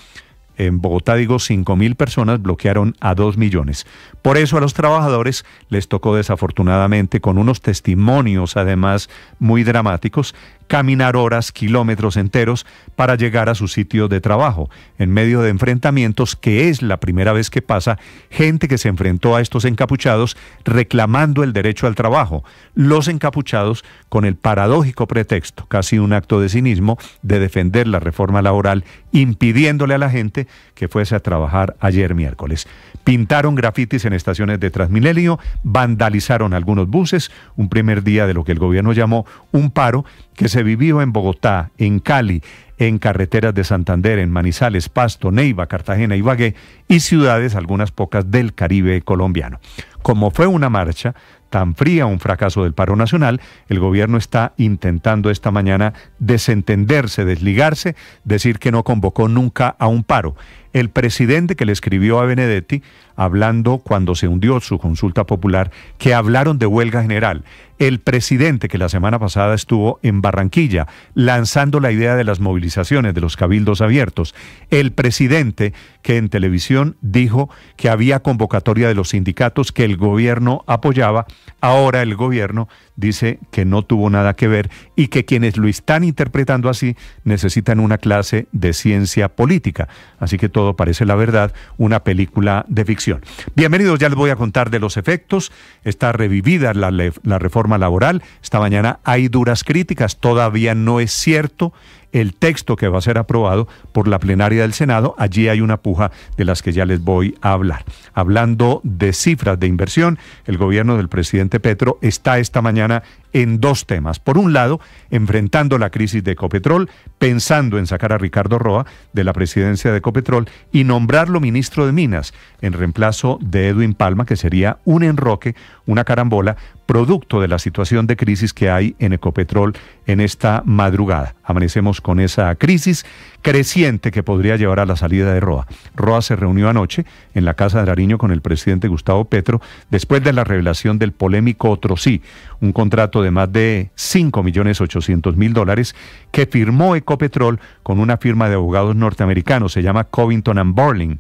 En Bogotá, 5.000 personas bloquearon a 2 millones. Por eso a los trabajadores les tocó, desafortunadamente, con unos testimonios además muy dramáticos, caminar horas, kilómetros enteros para llegar a su sitio de trabajo, en medio de enfrentamientos, que es la primera vez que pasa, gente que se enfrentó a estos encapuchados reclamando el derecho al trabajo. Los encapuchados con el paradójico pretexto, casi un acto de cinismo, de defender la reforma laboral, impidiéndole a la gente que fuese a trabajar ayer miércoles. Pintaron grafitis en estaciones de Transmilenio, vandalizaron algunos buses, un primer día de lo que el gobierno llamó un paro que se vivió en Bogotá, en Cali, en carreteras de Santander, en Manizales, Pasto, Neiva, Cartagena, Ibagué y ciudades, algunas pocas, del Caribe colombiano. Como fue una marcha tan fría, un fracaso del paro nacional, el gobierno está intentando esta mañana desentenderse, desligarse, decir que no convocó nunca a un paro. El presidente, que le escribió a Benedetti, hablando cuando se hundió su consulta popular, que hablaron de huelga general. El presidente, que la semana pasada estuvo en Barranquilla lanzando la idea de las movilizaciones, de los cabildos abiertos. El presidente, que en televisión dijo que había convocatoria de los sindicatos que el gobierno apoyaba. Ahora el gobierno dice que no tuvo nada que ver y que quienes lo están interpretando así necesitan una clase de ciencia política. Así que todo parece, la verdad, una película de ficción. Bienvenidos, ya les voy a contar de los efectos. Está revivida la reforma laboral. Esta mañana hay duras críticas, todavía no es cierto el texto que va a ser aprobado por la plenaria del Senado. Allí hay una puja de las que ya les voy a hablar. Hablando de cifras de inversión, el gobierno del presidente Petro está esta mañana en dos temas. Por un lado, enfrentando la crisis de Ecopetrol, pensando en sacar a Ricardo Roa de la presidencia de Ecopetrol y nombrarlo ministro de Minas en reemplazo de Edwin Palma, que sería un enroque, una carambola, producto de la situación de crisis que hay en Ecopetrol en esta madrugada. Amanecemos con esa crisis creciente que podría llevar a la salida de Roa. Roa se reunió anoche en la Casa de Nariño con el presidente Gustavo Petro después de la revelación del polémico Otro Sí, un contrato de más de $5.800.000 que firmó Ecopetrol con una firma de abogados norteamericanos, se llama Covington & Burling,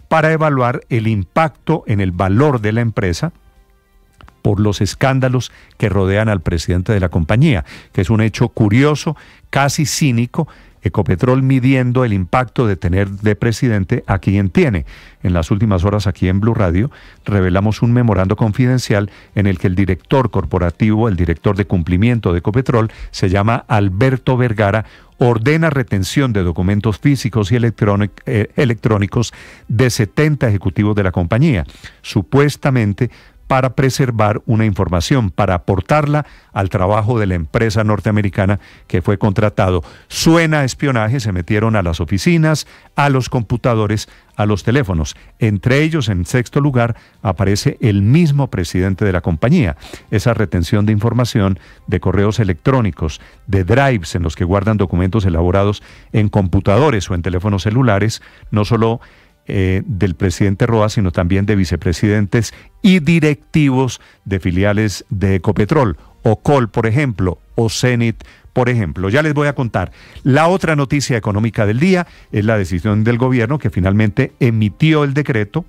para evaluar el impacto en el valor de la empresa por los escándalos que rodean al presidente de la compañía, que es un hecho curioso, casi cínico. Ecopetrol midiendo el impacto de tener de presidente a quien tiene. En las últimas horas aquí en Blue Radio revelamos un memorando confidencial en el que el director corporativo, el director de cumplimiento de Ecopetrol, se llama Alberto Vergara, ordena retención de documentos físicos y electrónicos de 70 ejecutivos de la compañía, supuestamente para preservar una información, para aportarla al trabajo de la empresa norteamericana que fue contratado. Suena a espionaje, se metieron a las oficinas, a los computadores, a los teléfonos. Entre ellos, en sexto lugar, aparece el mismo presidente de la compañía. Esa retención de información, de correos electrónicos, de drives en los que guardan documentos elaborados en computadores o en teléfonos celulares, no solo del presidente Roa, sino también de vicepresidentes y directivos de filiales de Ecopetrol, Ocol, por ejemplo, o Zenit, por ejemplo. Ya les voy a contar. La otra noticia económica del día es la decisión del gobierno que finalmente emitió el decreto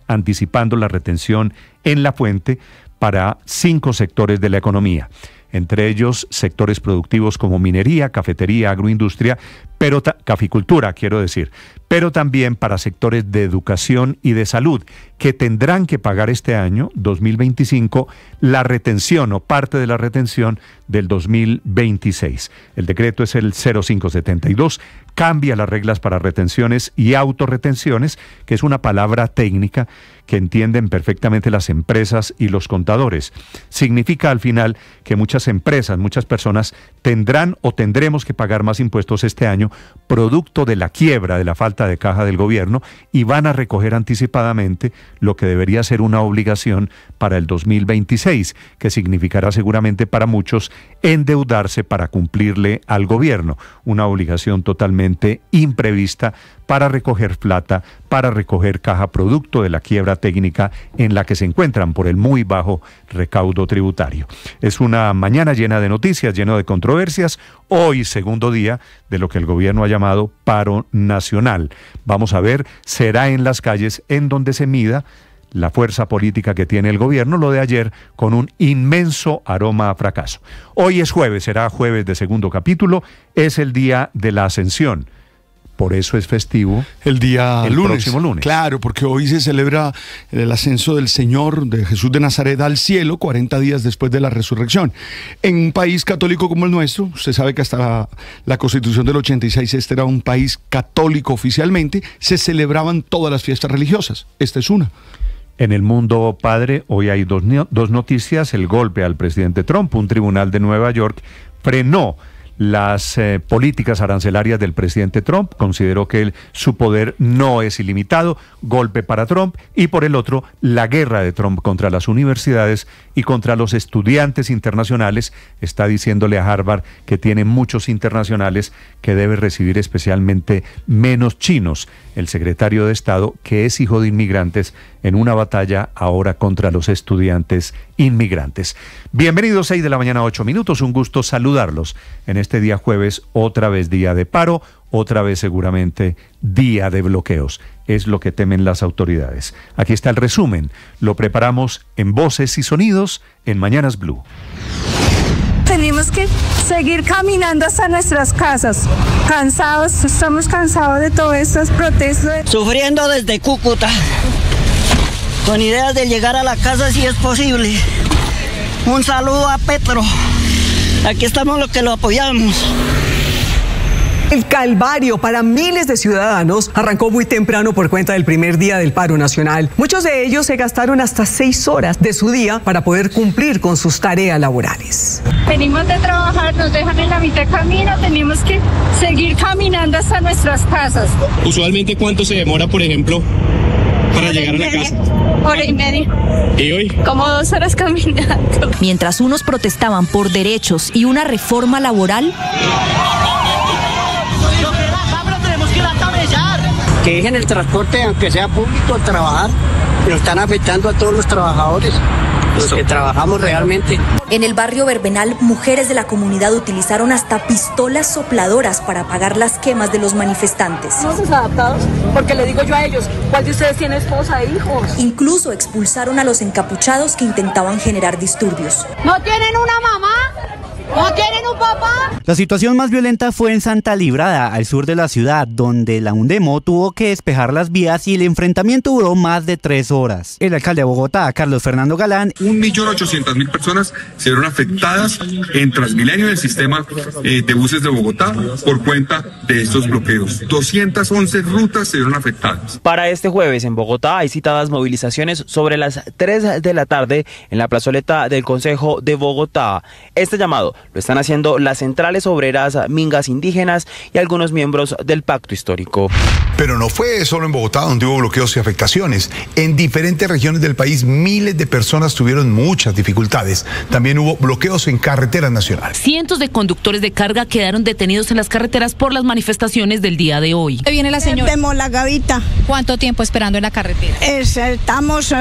anticipando la retención en la fuente para 5 sectores de la economía. Entre ellos sectores productivos como minería, cafetería, agroindustria, pero caficultura, quiero decir, pero también para sectores de educación y de salud, que tendrán que pagar este año, 2025, la retención o parte de la retención del 2026. El decreto es el 0572, cambia las reglas para retenciones y autorretenciones, que es una palabra técnica que entienden perfectamente las empresas y los contadores. Significa al final que muchas empresas, muchas personas tendrán o tendremos que pagar más impuestos este año, producto de la quiebra, de la falta de caja del gobierno, y van a recoger anticipadamente lo que debería ser una obligación para el 2026, que significará seguramente para muchos endeudarse para cumplirle al gobierno, una obligación totalmente imprevista para recoger plata, para recoger caja producto de la quiebra técnica en la que se encuentran por el muy bajo recaudo tributario. Es una mañana llena de noticias, llena de controversias. Hoy, segundo día de lo que el gobierno ha llamado paro nacional. Vamos a ver, será en las calles en donde se mida la fuerza política que tiene el gobierno, lo de ayer con un inmenso aroma a fracaso. Hoy es jueves, será jueves de segundo capítulo, es el día de la Ascensión. Por eso es festivo el próximo lunes. Claro, porque hoy se celebra el ascenso del Señor, de Jesús de Nazaret al cielo, 40 días después de la resurrección. En un país católico como el nuestro, usted sabe que hasta la Constitución del 86 este era un país católico oficialmente, se celebraban todas las fiestas religiosas. Esta es una. En el mundo, padre, hoy hay dos noticias. El golpe al presidente Trump. Un tribunal de Nueva York frenó las políticas arancelarias del presidente Trump, consideró que su poder no es ilimitado, golpe para Trump, y por el otro, la guerra de Trump contra las universidades y contra los estudiantes internacionales. Está diciéndole a Harvard que tiene muchos internacionales, que debe recibir especialmente menos chinos. El secretario de Estado, que es hijo de inmigrantes, en una batalla ahora contra los estudiantes inmigrantes. Bienvenidos, 6 de la mañana, 8 minutos, un gusto saludarlos en este este día jueves otra vez día de paro, otra vez seguramente día de bloqueos. Es lo que temen las autoridades. Aquí está el resumen. Lo preparamos en Voces y Sonidos en Mañanas Blue. Tenemos que seguir caminando hasta nuestras casas. Cansados, estamos cansados de todas estas protestas. Sufriendo desde Cúcuta, con ideas de llegar a la casa si es posible. Un saludo a Petro. Aquí estamos los que lo apoyamos. El calvario para miles de ciudadanos arrancó muy temprano por cuenta del primer día del paro nacional. Muchos de ellos se gastaron hasta 6 horas de su día para poder cumplir con sus tareas laborales. Venimos de trabajar, nos dejan en la mitad de camino, tenemos que seguir caminando hasta nuestras casas. Usualmente, ¿cuánto se demora, por ejemplo, para llegar a la casa? Hora y media. ¿Y hoy? Como 2 horas caminando. Mientras unos protestaban por derechos y una reforma laboral, que dejen el transporte, aunque sea público, a trabajar, pero están afectando a todos los trabajadores, los que trabajamos realmente. en el barrio Verbenal, mujeres de la comunidad utilizaron hasta pistolas sopladoras para apagar las quemas de los manifestantes. ¿Estamos adaptados? Porque le digo yo a ellos, ¿cuál de ustedes tiene esposa e hijos? Incluso expulsaron a los encapuchados que intentaban generar disturbios. ¿No tienen una mamá? ¿No tienen un papá? La situación más violenta fue en Santa Librada, al sur de la ciudad, donde la UNDEMO tuvo que despejar las vías y el enfrentamiento duró más de 3 horas. El alcalde de Bogotá, Carlos Fernando Galán: 1.800.000 personas se vieron afectadas en Transmilenio del sistema de buses de Bogotá por cuenta de estos bloqueos. 211 rutas se vieron afectadas. Para este jueves en Bogotá hay citadas movilizaciones sobre las 3 de la tarde en la plazoleta del Consejo de Bogotá. Este llamado lo están haciendo las centrales obreras mingas indígenas y algunos miembros del Pacto Histórico. Pero no fue solo en Bogotá donde hubo bloqueos y afectaciones. En diferentes regiones del país miles de personas tuvieron muchas dificultades. También hubo bloqueos en carreteras nacionales. Cientos de conductores de carga quedaron detenidos en las carreteras por las manifestaciones del día de hoy. Viene la señora. Vemos la Gavita. ¿Cuánto tiempo esperando en la carretera? Estamos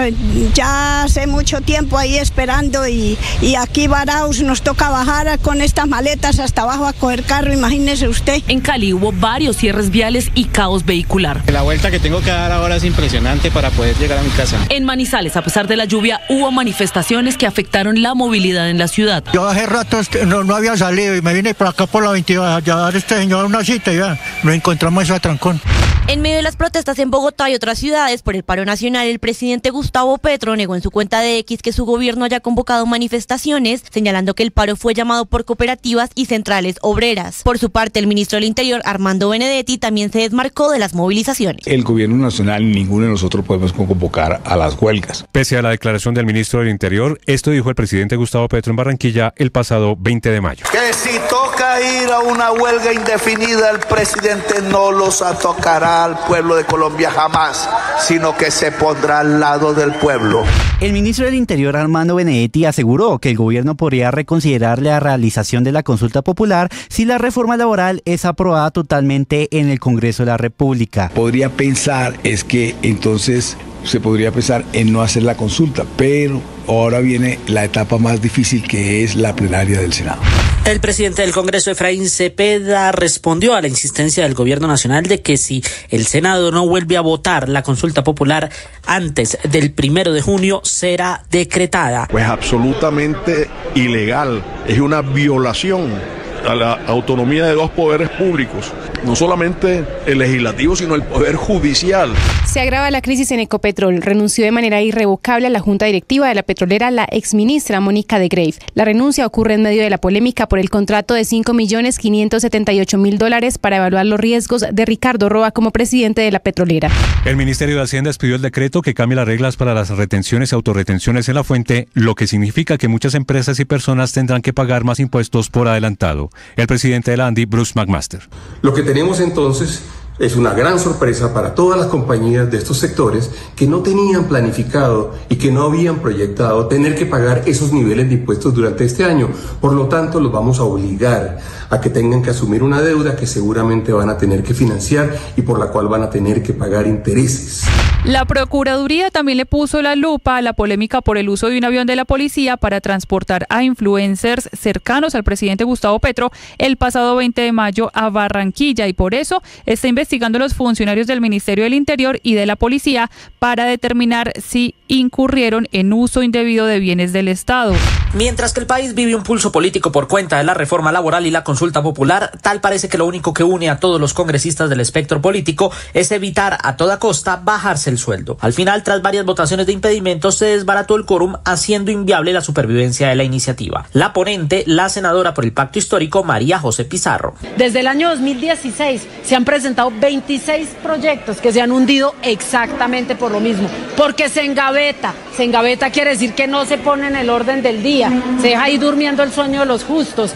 ya hace mucho tiempo ahí esperando y aquí varados, nos toca bajar con estas maletas hasta abajo a coger carro, imagínese usted. En Cali hubo varios cierres viales y caos vehicular. La vuelta que tengo que dar ahora es impresionante para poder llegar a mi casa. En Manizales, a pesar de la lluvia, hubo manifestaciones que afectaron la movilidad en la ciudad. Yo hace rato no había salido y me vine por acá por la 22 a dar a este señor una cita y ya nos encontramos ese atrancón. En medio de las protestas en Bogotá y otras ciudades por el paro nacional, el presidente Gustavo Petro negó en su cuenta de X que su gobierno haya convocado manifestaciones, señalando que el paro fue llamado por cooperativas y centrales obreras. Por su parte, el ministro del Interior, Armando Benedetti, también se desmarcó de las movilizaciones. El gobierno nacional, ninguno de nosotros podemos convocar a las huelgas. Pese a la declaración del ministro del Interior, esto dijo el presidente Gustavo Petro en Barranquilla el pasado 20 de mayo. Que si toca ir a una huelga indefinida, el presidente no los tocará al pueblo de Colombia jamás, sino que se pondrá al lado del pueblo. El ministro del Interior, Armando Benedetti, aseguró que el gobierno podría reconsiderar la realización de la consulta popular si la reforma laboral es aprobada totalmente en el Congreso de la República. Podría pensar es que entonces se podría pensar en no hacer la consulta, pero ahora viene la etapa más difícil, que es la plenaria del Senado. El presidente del Congreso, Efraín Cepeda, respondió a la insistencia del gobierno nacional de que si el Senado no vuelve a votar la consulta popular antes del 1 de junio, será decretada. Pues absolutamente ilegal, es una violación a la autonomía de 2 poderes públicos, no solamente el legislativo, sino el poder judicial. Se agrava la crisis en Ecopetrol. Renunció de manera irrevocable a la junta directiva de la petrolera la exministra Mónica de Greiff. La renuncia ocurre en medio de la polémica por el contrato de $5.578.000 para evaluar los riesgos de Ricardo Roa como presidente de la petrolera. El Ministerio de Hacienda expidió el decreto que cambia las reglas para las retenciones y autorretenciones en la fuente, lo que significa que muchas empresas y personas tendrán que pagar más impuestos por adelantado. El presidente de la ANDI, Bruce McMaster. Lo que tenemos entonces es una gran sorpresa para todas las compañías de estos sectores que no tenían planificado y que no habían proyectado tener que pagar esos niveles de impuestos durante este año. Por lo tanto, los vamos a obligar a que tengan que asumir una deuda que seguramente van a tener que financiar y por la cual van a tener que pagar intereses. La Procuraduría también le puso la lupa a la polémica por el uso de un avión de la policía para transportar a influencers cercanos al presidente Gustavo Petro el pasado 20 de mayo a Barranquilla, y por eso está investigando a los funcionarios del Ministerio del Interior y de la Policía para determinar si incurrieron en uso indebido de bienes del Estado. Mientras que el país vive un pulso político por cuenta de la reforma laboral y la consulta popular, tal parece que lo único que une a todos los congresistas del espectro político es evitar a toda costa bajarse el sueldo. Al final, tras varias votaciones de impedimentos, se desbarató el quórum, haciendo inviable la supervivencia de la iniciativa. La ponente, la senadora por el Pacto Histórico, María José Pizarro. Desde el año 2016 se han presentado 26 proyectos que se han hundido exactamente por lo mismo, porque se engaveta. Se engaveta quiere decir que no se pone en el orden del día, se deja ahí durmiendo el sueño de los justos.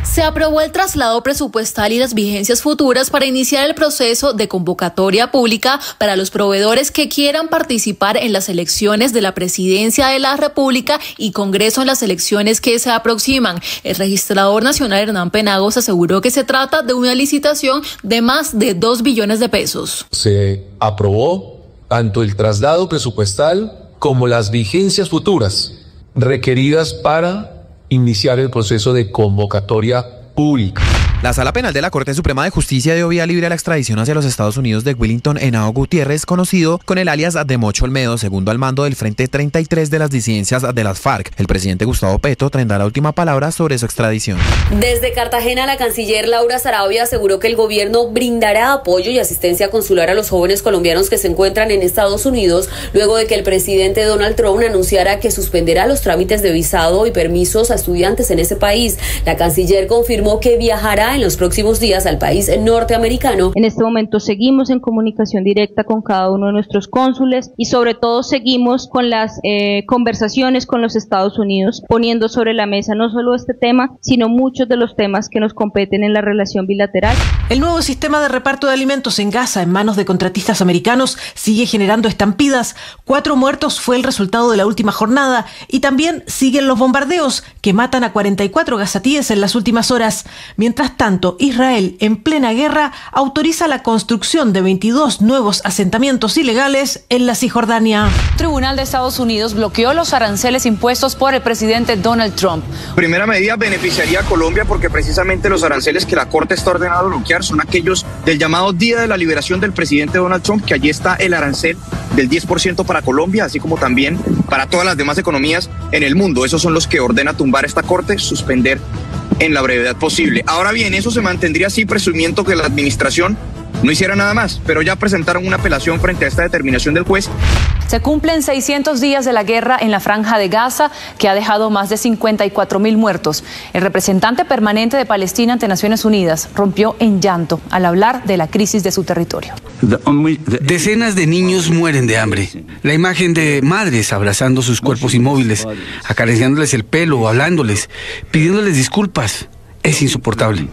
Se aprobó el traslado presupuestal y las vigencias futuras para iniciar el proceso de convocatoria pública para los proveedores que quieran participar en las elecciones de la Presidencia de la República y Congreso en las elecciones que se aproximan. El registrador nacional Hernán Penagos aseguró que se trata de una licitación de más de 2 billones de pesos. Se aprobó tanto el traslado presupuestal como las vigencias futuras requeridas para iniciar el proceso de convocatoria pública. La Sala Penal de la Corte Suprema de Justicia dio vía libre a la extradición hacia los Estados Unidos de Willington Henao Gutiérrez, conocido con el alias de Mocho Olmedo, segundo al mando del Frente 33 de las disidencias de las FARC. El presidente Gustavo Petro tendrá la última palabra sobre su extradición. Desde Cartagena, la canciller Laura Sarabia aseguró que el gobierno brindará apoyo y asistencia consular a los jóvenes colombianos que se encuentran en Estados Unidos, luego de que el presidente Donald Trump anunciara que suspenderá los trámites de visado y permisos a estudiantes en ese país. La canciller confirmó que viajará en los próximos días al país norteamericano. En este momento seguimos en comunicación directa con cada uno de nuestros cónsules y sobre todo seguimos con las conversaciones con los Estados Unidos, poniendo sobre la mesa no solo este tema, sino muchos de los temas que nos competen en la relación bilateral. El nuevo sistema de reparto de alimentos en Gaza en manos de contratistas americanos sigue generando estampidas. 4 muertos fue el resultado de la última jornada y también siguen los bombardeos que matan a 44 gazatíes en las últimas horas. Mientras tanto, Israel, en plena guerra, autoriza la construcción de 22 nuevos asentamientos ilegales en la Cisjordania. El Tribunal de Estados Unidos bloqueó los aranceles impuestos por el presidente Donald Trump. Primera medida beneficiaría a Colombia porque precisamente los aranceles que la Corte está ordenada a bloquear son aquellos del llamado Día de la Liberación del presidente Donald Trump, que allí está el arancel del 10% para Colombia, así como también para todas las demás economías en el mundo. Esos son los que ordena tumbar esta Corte, suspender en la brevedad posible. Ahora bien, eso se mantendría así presumiendo que la administración no hiciera nada más, pero ya presentaron una apelación frente a esta determinación del juez. Se cumplen 600 días de la guerra en la Franja de Gaza, que ha dejado más de 54.000 muertos. El representante permanente de Palestina ante Naciones Unidas rompió en llanto al hablar de la crisis de su territorio. Decenas de niños mueren de hambre. La imagen de madres abrazando sus cuerpos inmóviles, acariciándoles el pelo, hablándoles, pidiéndoles disculpas, es insoportable.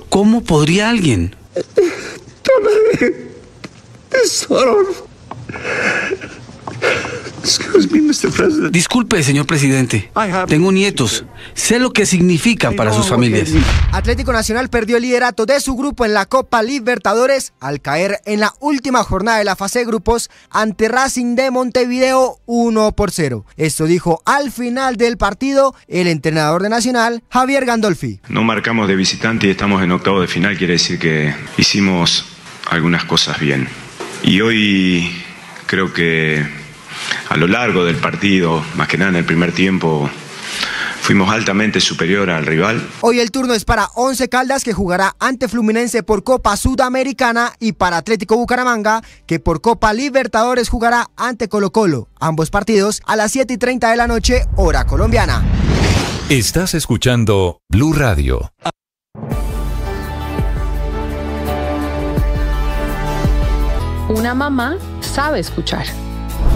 ¿Cómo podría alguien? Disculpe, señor presidente. Tengo nietos. Sé lo que significa para sus familias. Atlético Nacional perdió el liderato de su grupo en la Copa Libertadores al caer en la última jornada de la fase de grupos ante Racing de Montevideo 1-0. Esto dijo al final del partido el entrenador de Nacional, Javier Gandolfi. No marcamos de visitante y estamos en octavo de final, quiere decir que hicimos algunas cosas bien. Y hoy creo que a lo largo del partido, más que nada en el primer tiempo, fuimos altamente superior al rival. Hoy el turno es para Once Caldas, que jugará ante Fluminense por Copa Sudamericana, y para Atlético Bucaramanga, que por Copa Libertadores jugará ante Colo-Colo. Ambos partidos a las 7:30 de la noche, hora colombiana. Estás escuchando Blue Radio. Una mamá sabe escuchar.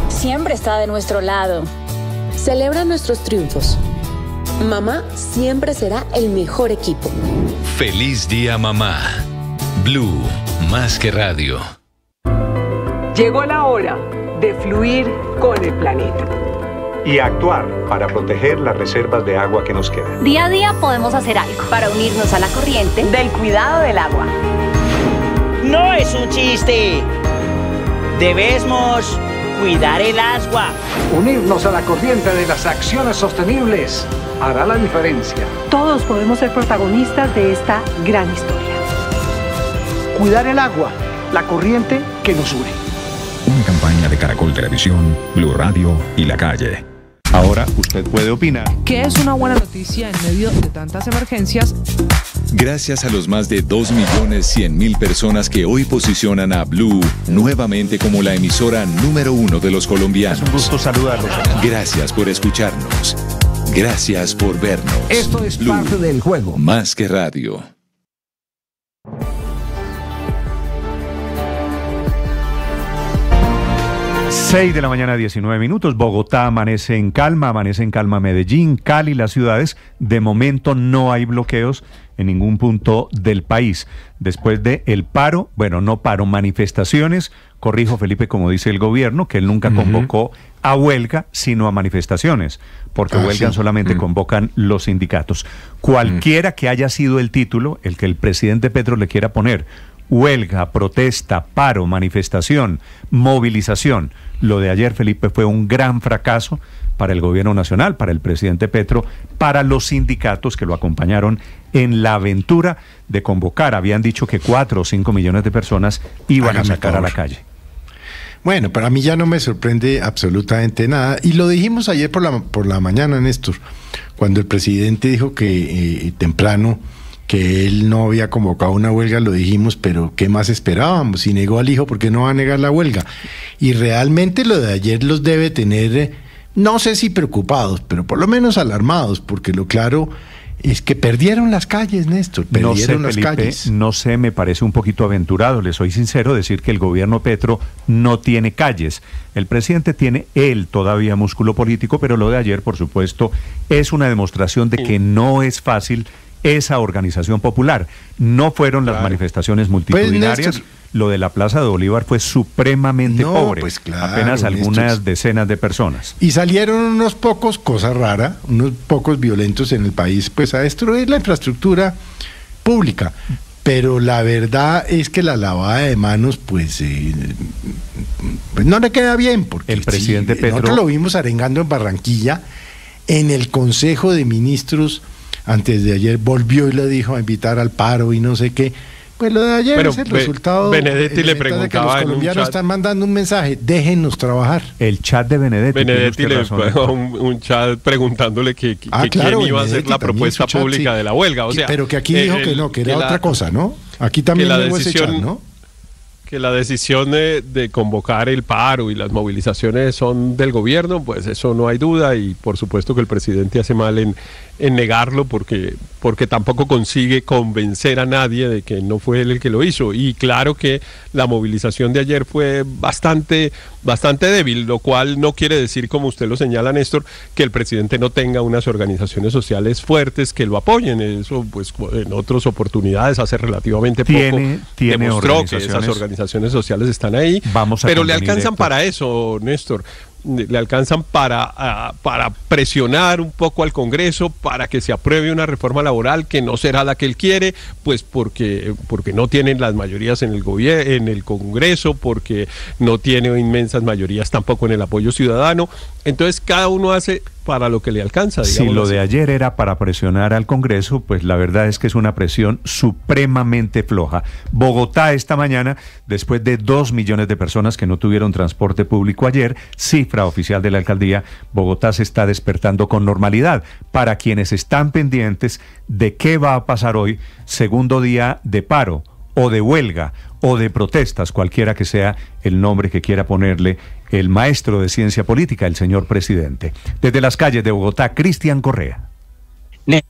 Siempre está de nuestro lado. Celebra nuestros triunfos. Mamá siempre será el mejor equipo. Feliz día, mamá. Blue, más que radio. Llegó la hora de fluir con el planeta. Y actuar para proteger las reservas de agua que nos quedan. Día a día podemos hacer algo para unirnos a la corriente del cuidado del agua. no es un chiste. Debemos cuidar el agua. Unirnos a la corriente de las acciones sostenibles hará la diferencia. Todos podemos ser protagonistas de esta gran historia. Cuidar el agua, la corriente que nos une. Una campaña de Caracol Televisión, Blue Radio y La Calle. Ahora usted puede opinar. ¿Qué es una buena noticia en medio de tantas emergencias? Gracias a los más de 2.100.000 personas que hoy posicionan a Blue nuevamente como la emisora número 1 de los colombianos. Es un gusto saludarlos. Gracias por escucharnos. Gracias por vernos. Esto es Blue, parte del juego. Más que radio. 6 de la mañana, 19 minutos. Bogotá amanece en calma Medellín, Cali, las ciudades. De momento no hay bloqueos en ningún punto del país. Después de el paro, manifestaciones, corrijo Felipe, como dice el gobierno, que él nunca convocó a huelga, sino a manifestaciones, porque huelgan solamente convocan los sindicatos. Cualquiera que haya sido el título, el que el presidente Petro le quiera poner, huelga, protesta, paro, manifestación, movilización. Lo de ayer, Felipe, fue un gran fracaso para el gobierno nacional, para el presidente Petro, para los sindicatos que lo acompañaron en la aventura de convocar. Habían dicho que 4 o 5 millones de personas iban a sacar a la calle. Bueno, para mí ya no me sorprende absolutamente nada. Y lo dijimos ayer por la mañana, Néstor, cuando el presidente dijo que temprano que él no había convocado una huelga, lo dijimos, pero ¿qué más esperábamos? Si negó al hijo, ¿por qué no va a negar la huelga? Y realmente lo de ayer los debe tener, no sé si preocupados, pero por lo menos alarmados, porque lo claro es que perdieron las calles, Néstor, perdieron las calles. No sé, me parece un poquito aventurado, le soy sincero, decir que el gobierno Petro no tiene calles. El presidente tiene él todavía músculo político, pero lo de ayer, por supuesto, es una demostración de que no es fácil esa organización popular. No fueron las manifestaciones multitudinarias. Pues, lo de la Plaza de Bolívar fue supremamente pobre. Pues claro, apenas algunas decenas de personas. Y salieron unos pocos, cosa rara, unos pocos violentos en el país, pues a destruir la infraestructura pública. Pero la verdad es que la lavada de manos, pues no le queda bien, porque el presidente Petro, nosotros lo vimos arengando en Barranquilla, en el Consejo de Ministros. Antes de ayer volvió y le dijo a invitar al paro y no sé qué. Pues lo de ayer es el resultado. Benedetti le preguntaba, de que los colombianos están mandando un mensaje: déjenos trabajar. El chat de Benedetti. Benedetti le pegó un chat preguntándole que quién iba a hacer la propuesta pública de la huelga. O sea, pero que aquí dijo que no, que era otra cosa, ¿no? Aquí también llegó ese chat, ¿no? Que la decisión de convocar el paro y las movilizaciones son del gobierno, pues eso no hay duda, y por supuesto que el presidente hace mal en negarlo, porque tampoco consigue convencer a nadie de que no fue él el que lo hizo. Y claro que la movilización de ayer fue bastante débil, lo cual no quiere decir, como usted lo señala, Néstor, que el presidente no tenga unas organizaciones sociales fuertes que lo apoyen. Eso, pues, en otras oportunidades, hace relativamente poco demostró que esas organizaciones sociales están ahí, pero le alcanzan para eso, Néstor. Le alcanzan para presionar un poco al Congreso para que se apruebe una reforma laboral que no será la que él quiere, pues porque no tienen las mayorías en el Congreso, porque no tiene inmensas mayorías tampoco en el apoyo ciudadano. Entonces cada uno hace para lo que le alcanza. Si lo de ayer era para presionar al Congreso, pues la verdad es que es una presión supremamente floja. Bogotá esta mañana, después de 2 millones de personas que no tuvieron transporte público ayer, cifra oficial de la alcaldía, Bogotá se está despertando con normalidad. Para quienes están pendientes de qué va a pasar hoy, segundo día de paro o de huelga o de protestas, cualquiera que sea el nombre que quiera ponerle el maestro de ciencia política, el señor presidente. Desde las calles de Bogotá, Cristian Correa.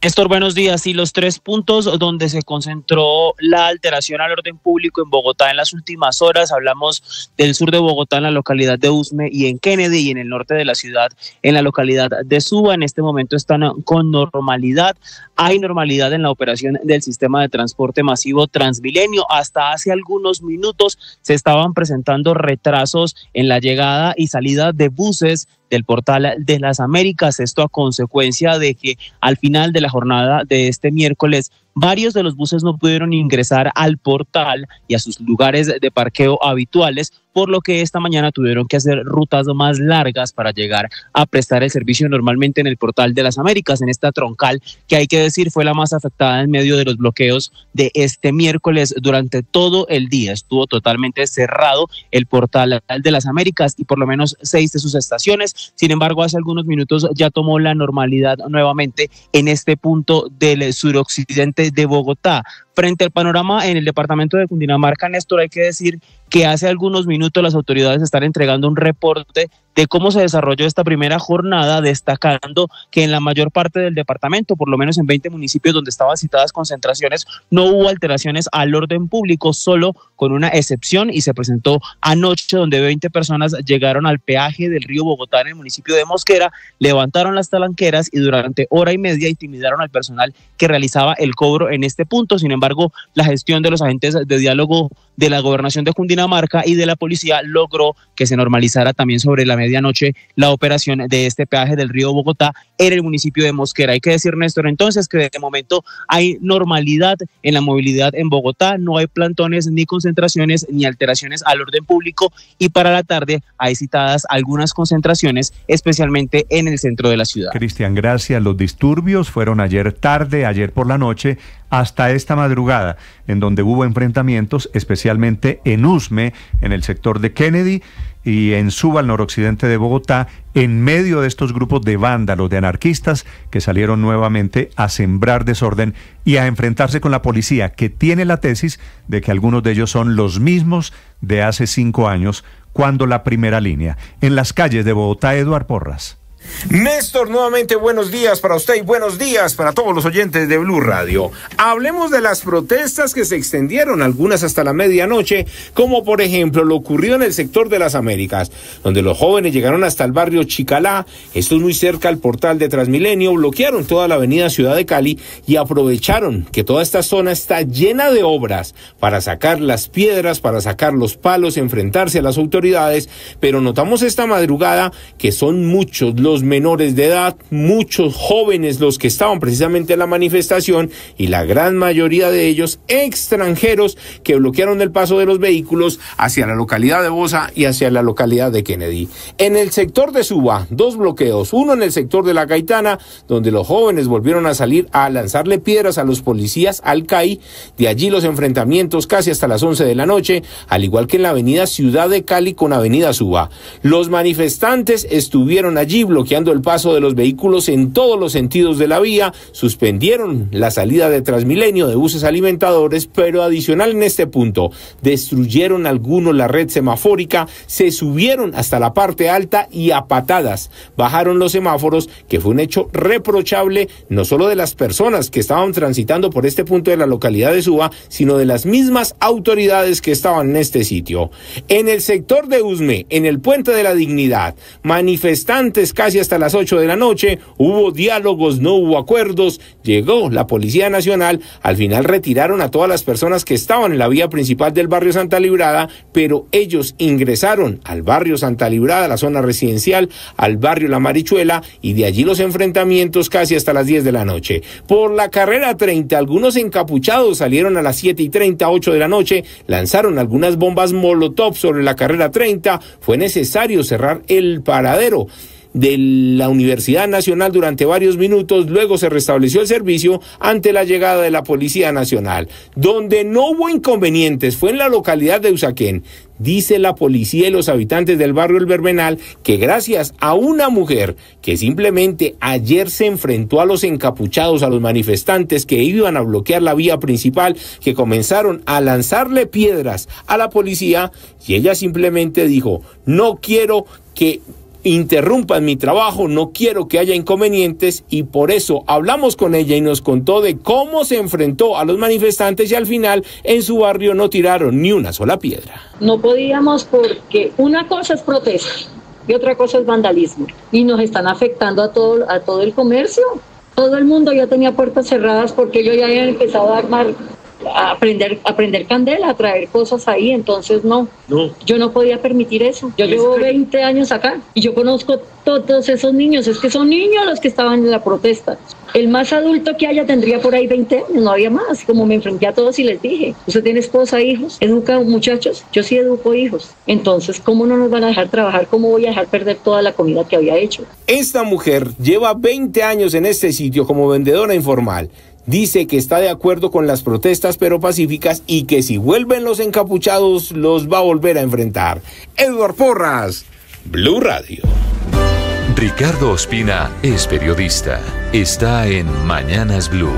Néstor, buenos días. Y los 3 puntos donde se concentró la alteración al orden público en Bogotá en las últimas horas, hablamos del sur de Bogotá, en la localidad de Usme y en Kennedy, y en el norte de la ciudad, en la localidad de Suba. En este momento están con normalidad. Hay normalidad en la operación del sistema de transporte masivo Transmilenio. Hasta hace algunos minutos se estaban presentando retrasos en la llegada y salida de buses del Portal de las Américas, esto a consecuencia de que al final de la jornada de este miércoles varios de los buses no pudieron ingresar al portal y a sus lugares de parqueo habituales, por lo que esta mañana tuvieron que hacer rutas más largas para llegar a prestar el servicio normalmente en el Portal de las Américas, en esta troncal que hay que decir fue la más afectada en medio de los bloqueos de este miércoles. Durante todo el día estuvo totalmente cerrado el Portal de las Américas y por lo menos 6 de sus estaciones. Sin embargo, hace algunos minutos ya tomó la normalidad nuevamente en este punto del suroccidente de Bogotá. Frente al panorama en el departamento de Cundinamarca, Néstor, hay que decir que hace algunos minutos las autoridades están entregando un reporte de cómo se desarrolló esta primera jornada, destacando que en la mayor parte del departamento, por lo menos en 20 municipios donde estaban citadas concentraciones, no hubo alteraciones al orden público, solo con una excepción, y se presentó anoche donde 20 personas llegaron al peaje del río Bogotá en el municipio de Mosquera, levantaron las talanqueras y durante hora y media intimidaron al personal que realizaba el cobro en este punto. Sin embargo, la gestión de los agentes de diálogo de la Gobernación de Cundinamarca y de la policía logró que se normalizara también sobre la medianoche la operación de este peaje del río Bogotá en el municipio de Mosquera. Hay que decir, Néstor, entonces que de momento hay normalidad en la movilidad en Bogotá, no hay plantones ni concentraciones ni alteraciones al orden público, y para la tarde hay citadas algunas concentraciones, especialmente en el centro de la ciudad. Cristian, gracias. Los disturbios fueron ayer tarde, ayer por la noche, hasta esta madrugada, en donde hubo enfrentamientos, especialmente en Usme, en el sector de Kennedy, y en Suba, al noroccidente de Bogotá, en medio de estos grupos de vándalos, de anarquistas, que salieron nuevamente a sembrar desorden y a enfrentarse con la policía, que tiene la tesis de que algunos de ellos son los mismos de hace 5 años, cuando la primera línea. En las calles de Bogotá, Eduard Porras. Néstor, nuevamente buenos días para usted y buenos días para todos los oyentes de Blue Radio. Hablemos de las protestas que se extendieron, algunas hasta la medianoche, como por ejemplo lo ocurrido en el sector de las Américas, donde los jóvenes llegaron hasta el barrio Chicalá, esto es muy cerca al portal de Transmilenio, bloquearon toda la avenida Ciudad de Cali y aprovecharon que toda esta zona está llena de obras para sacar las piedras, para sacar los palos, enfrentarse a las autoridades, pero notamos esta madrugada que son muchos los menores de edad, muchos jóvenes los que estaban precisamente en la manifestación y la gran mayoría de ellos extranjeros que bloquearon el paso de los vehículos hacia la localidad de Bosa y hacia la localidad de Kennedy. En el sector de Suba, 2 bloqueos, uno en el sector de La Caitana, donde los jóvenes volvieron a salir a lanzarle piedras a los policías al CAI, de allí los enfrentamientos casi hasta las 11 de la noche, al igual que en la avenida Ciudad de Cali con avenida Suba. Los manifestantes estuvieron allí bloqueando el paso de los vehículos en todos los sentidos de la vía, suspendieron la salida de Transmilenio de buses alimentadores, pero adicional en este punto, destruyeron algunos la red semafórica, se subieron hasta la parte alta y a patadas bajaron los semáforos, que fue un hecho reprochable no solo de las personas que estaban transitando por este punto de la localidad de Suba, sino de las mismas autoridades que estaban en este sitio. En el sector de Usme, en el Puente de la Dignidad, manifestantes casi hasta las 8 de la noche, hubo diálogos, no hubo acuerdos, llegó la Policía Nacional, al final retiraron a todas las personas que estaban en la vía principal del barrio Santa Librada, pero ellos ingresaron al barrio Santa Librada, la zona residencial, al barrio La Marichuela, y de allí los enfrentamientos casi hasta las 10 de la noche. Por la carrera 30, algunos encapuchados salieron a las 7:30, 8 de la noche, lanzaron algunas bombas molotov sobre la carrera 30, fue necesario cerrar el paradero de la Universidad Nacional durante varios minutos, luego se restableció el servicio ante la llegada de la Policía Nacional. Donde no hubo inconvenientes fue en la localidad de Usaquén. Dice la policía y los habitantes del barrio El Verbenal que gracias a una mujer que simplemente ayer se enfrentó a los encapuchados, a los manifestantes que iban a bloquear la vía principal, que comenzaron a lanzarle piedras a la policía, y ella simplemente dijo: no quiero que interrumpan mi trabajo, no quiero que haya inconvenientes, y por eso hablamos con ella y nos contó de cómo se enfrentó a los manifestantes y al final en su barrio no tiraron ni una sola piedra. No podíamos, porque una cosa es protesta y otra cosa es vandalismo, y nos están afectando a todo el comercio. Todo el mundo ya tenía puertas cerradas porque ellos ya habían empezado a armar a prender candela, a traer cosas ahí, entonces no, yo no podía permitir eso. Yo llevo 20 años acá y yo conozco todos esos niños, es que son niños los que estaban en la protesta. El más adulto que haya tendría por ahí 20 años, no había más, como me enfrenté a todos y les dije, ¿usted tiene esposa, hijos? ¿Educa muchachos? Yo sí educo hijos. Entonces, ¿cómo no nos van a dejar trabajar? ¿Cómo voy a dejar perder toda la comida que había hecho? Esta mujer lleva 20 años en este sitio como vendedora informal. Dice que está de acuerdo con las protestas pero pacíficas y que si vuelven los encapuchados los va a volver a enfrentar. Eduard Porras, Blue Radio. Ricardo Ospina es periodista. Está en Mañanas Blue.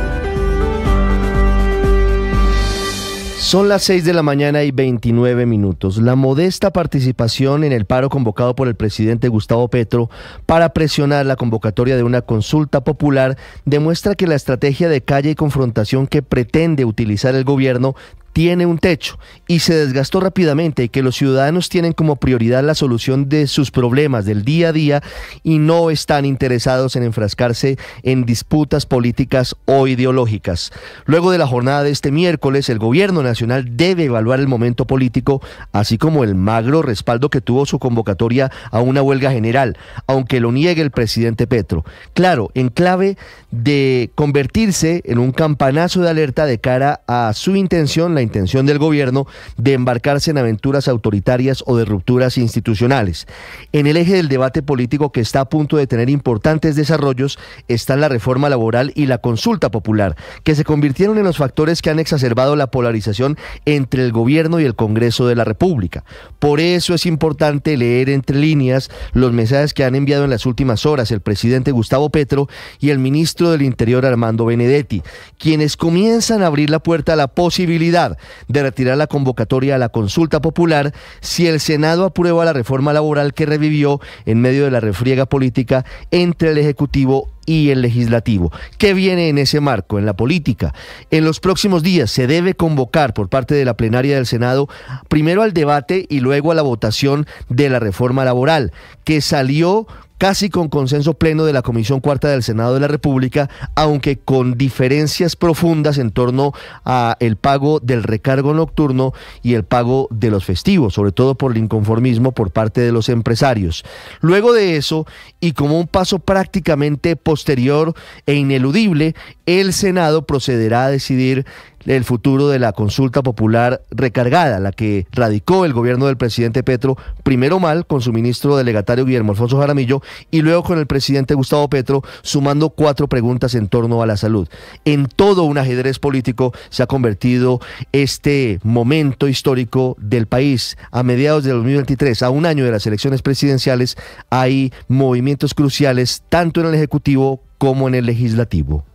Son las 6 de la mañana y 29 minutos. La modesta participación en el paro convocado por el presidente Gustavo Petro para presionar la convocatoria de una consulta popular demuestra que la estrategia de calle y confrontación que pretende utilizar el gobierno tiene un techo y se desgastó rápidamente, y que los ciudadanos tienen como prioridad la solución de sus problemas del día a día y no están interesados en enfrascarse en disputas políticas o ideológicas. Luego de la jornada de este miércoles, el gobierno nacional debe evaluar el momento político, así como el magro respaldo que tuvo su convocatoria a una huelga general, aunque lo niegue el presidente Petro. Claro, en clave de convertirse en un campanazo de alerta de cara a su intención, la intención del gobierno de embarcarse en aventuras autoritarias o de rupturas institucionales. En el eje del debate político, que está a punto de tener importantes desarrollos, están la reforma laboral y la consulta popular, que se convirtieron en los factores que han exacerbado la polarización entre el gobierno y el Congreso de la República. Por eso es importante leer entre líneas los mensajes que han enviado en las últimas horas el presidente Gustavo Petro y el ministro del Interior Armando Benedetti, quienes comienzan a abrir la puerta a la posibilidad de retirar la convocatoria a la consulta popular si el Senado aprueba la reforma laboral que revivió en medio de la refriega política entre el Ejecutivo y el Legislativo. ¿Qué viene en ese marco, en la política? En los próximos días se debe convocar por parte de la plenaria del Senado primero al debate y luego a la votación de la reforma laboral, que salió casi con consenso pleno de la Comisión Cuarta del Senado de la República, aunque con diferencias profundas en torno a el pago del recargo nocturno y el pago de los festivos, sobre todo por el inconformismo por parte de los empresarios. Luego de eso, y como un paso prácticamente posterior e ineludible, el Senado procederá a decidir el futuro de la consulta popular recargada, la que radicó el gobierno del presidente Petro, primero mal con su ministro delegatario Guillermo Alfonso Jaramillo y luego con el presidente Gustavo Petro, sumando 4 preguntas en torno a la salud. En todo un ajedrez político se ha convertido este momento histórico del país. A mediados de 2023, a un año de las elecciones presidenciales, hay movimientos cruciales tanto en el Ejecutivo como en el Legislativo.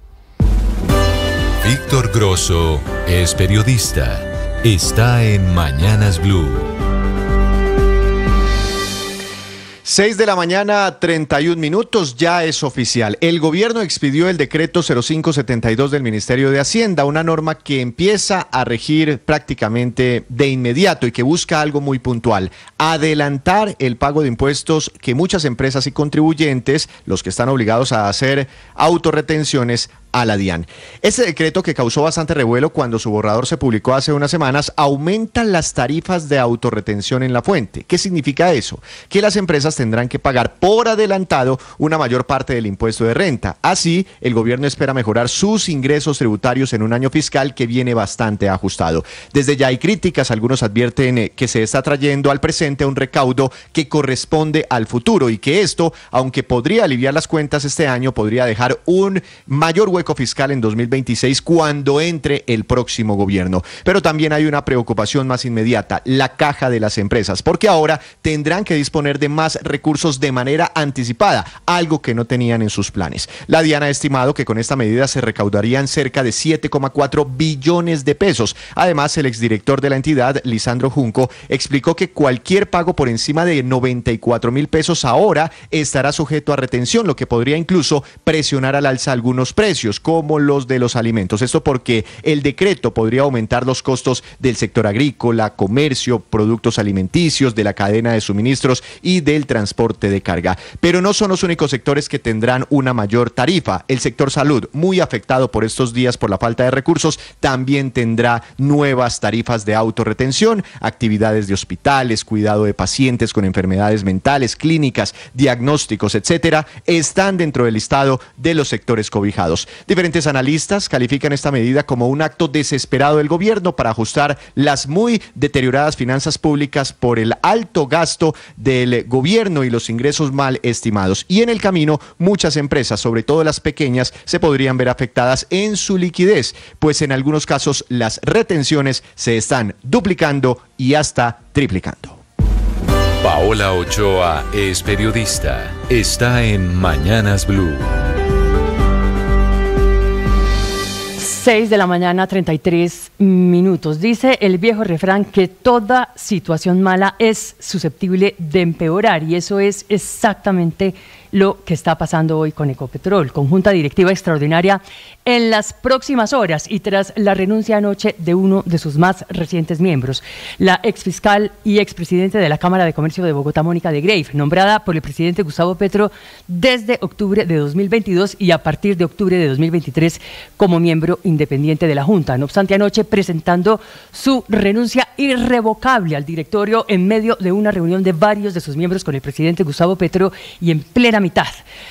Víctor Grosso es periodista. Está en Mañanas Blue. 6 de la mañana, 31 minutos, ya es oficial. El gobierno expidió el decreto 0572 del Ministerio de Hacienda, una norma que empieza a regir prácticamente de inmediato y que busca algo muy puntual: adelantar el pago de impuestos que muchas empresas y contribuyentes, los que están obligados a hacer autorretenciones, a la DIAN. Este decreto, que causó bastante revuelo cuando su borrador se publicó hace unas semanas, aumenta las tarifas de autorretención en la fuente. ¿Qué significa eso? Que las empresas tendrán que pagar por adelantado una mayor parte del impuesto de renta. Así, el gobierno espera mejorar sus ingresos tributarios en un año fiscal que viene bastante ajustado. Desde ya hay críticas, algunos advierten que se está trayendo al presente un recaudo que corresponde al futuro y que esto, aunque podría aliviar las cuentas este año, podría dejar un mayor hueco fiscal en 2026 cuando entre el próximo gobierno. Pero también hay una preocupación más inmediata: la caja de las empresas, porque ahora tendrán que disponer de más recursos de manera anticipada, algo que no tenían en sus planes. La DIAN ha estimado que con esta medida se recaudarían cerca de 7,4 billones de pesos. Además, el exdirector de la entidad, Lisandro Junco, explicó que cualquier pago por encima de 94,000 pesos ahora estará sujeto a retención, lo que podría incluso presionar al alza algunos precios, como los de los alimentos. Esto porque el decreto podría aumentar los costos del sector agrícola, comercio, productos alimenticios, de la cadena de suministros y del transporte transporte de carga. Pero no son los únicos sectores que tendrán una mayor tarifa. El sector salud, muy afectado por estos días por la falta de recursos, también tendrá nuevas tarifas de autorretención. Actividades de hospitales, cuidado de pacientes con enfermedades mentales, clínicas, diagnósticos, etcétera, están dentro del listado de los sectores cobijados. Diferentes analistas califican esta medida como un acto desesperado del gobierno para ajustar las muy deterioradas finanzas públicas por el alto gasto del gobierno y los ingresos mal estimados. Y en el camino, muchas empresas, sobre todo las pequeñas, se podrían ver afectadas en su liquidez, pues en algunos casos las retenciones se están duplicando y hasta triplicando. Paola Ochoa es periodista. Está en Mañanas Blue. 6 de la mañana, 33 minutos. Dice el viejo refrán que toda situación mala es susceptible de empeorar, y eso es exactamente lo que está pasando hoy con Ecopetrol, con junta directiva extraordinaria en las próximas horas y tras la renuncia anoche de uno de sus más recientes miembros, la exfiscal y expresidente de la Cámara de Comercio de Bogotá, Mónica de Greiff, nombrada por el presidente Gustavo Petro desde octubre de 2022 y a partir de octubre de 2023 como miembro independiente de la Junta. No obstante, anoche presentando su renuncia irrevocable al directorio en medio de una reunión de varios de sus miembros con el presidente Gustavo Petro y en plena mitad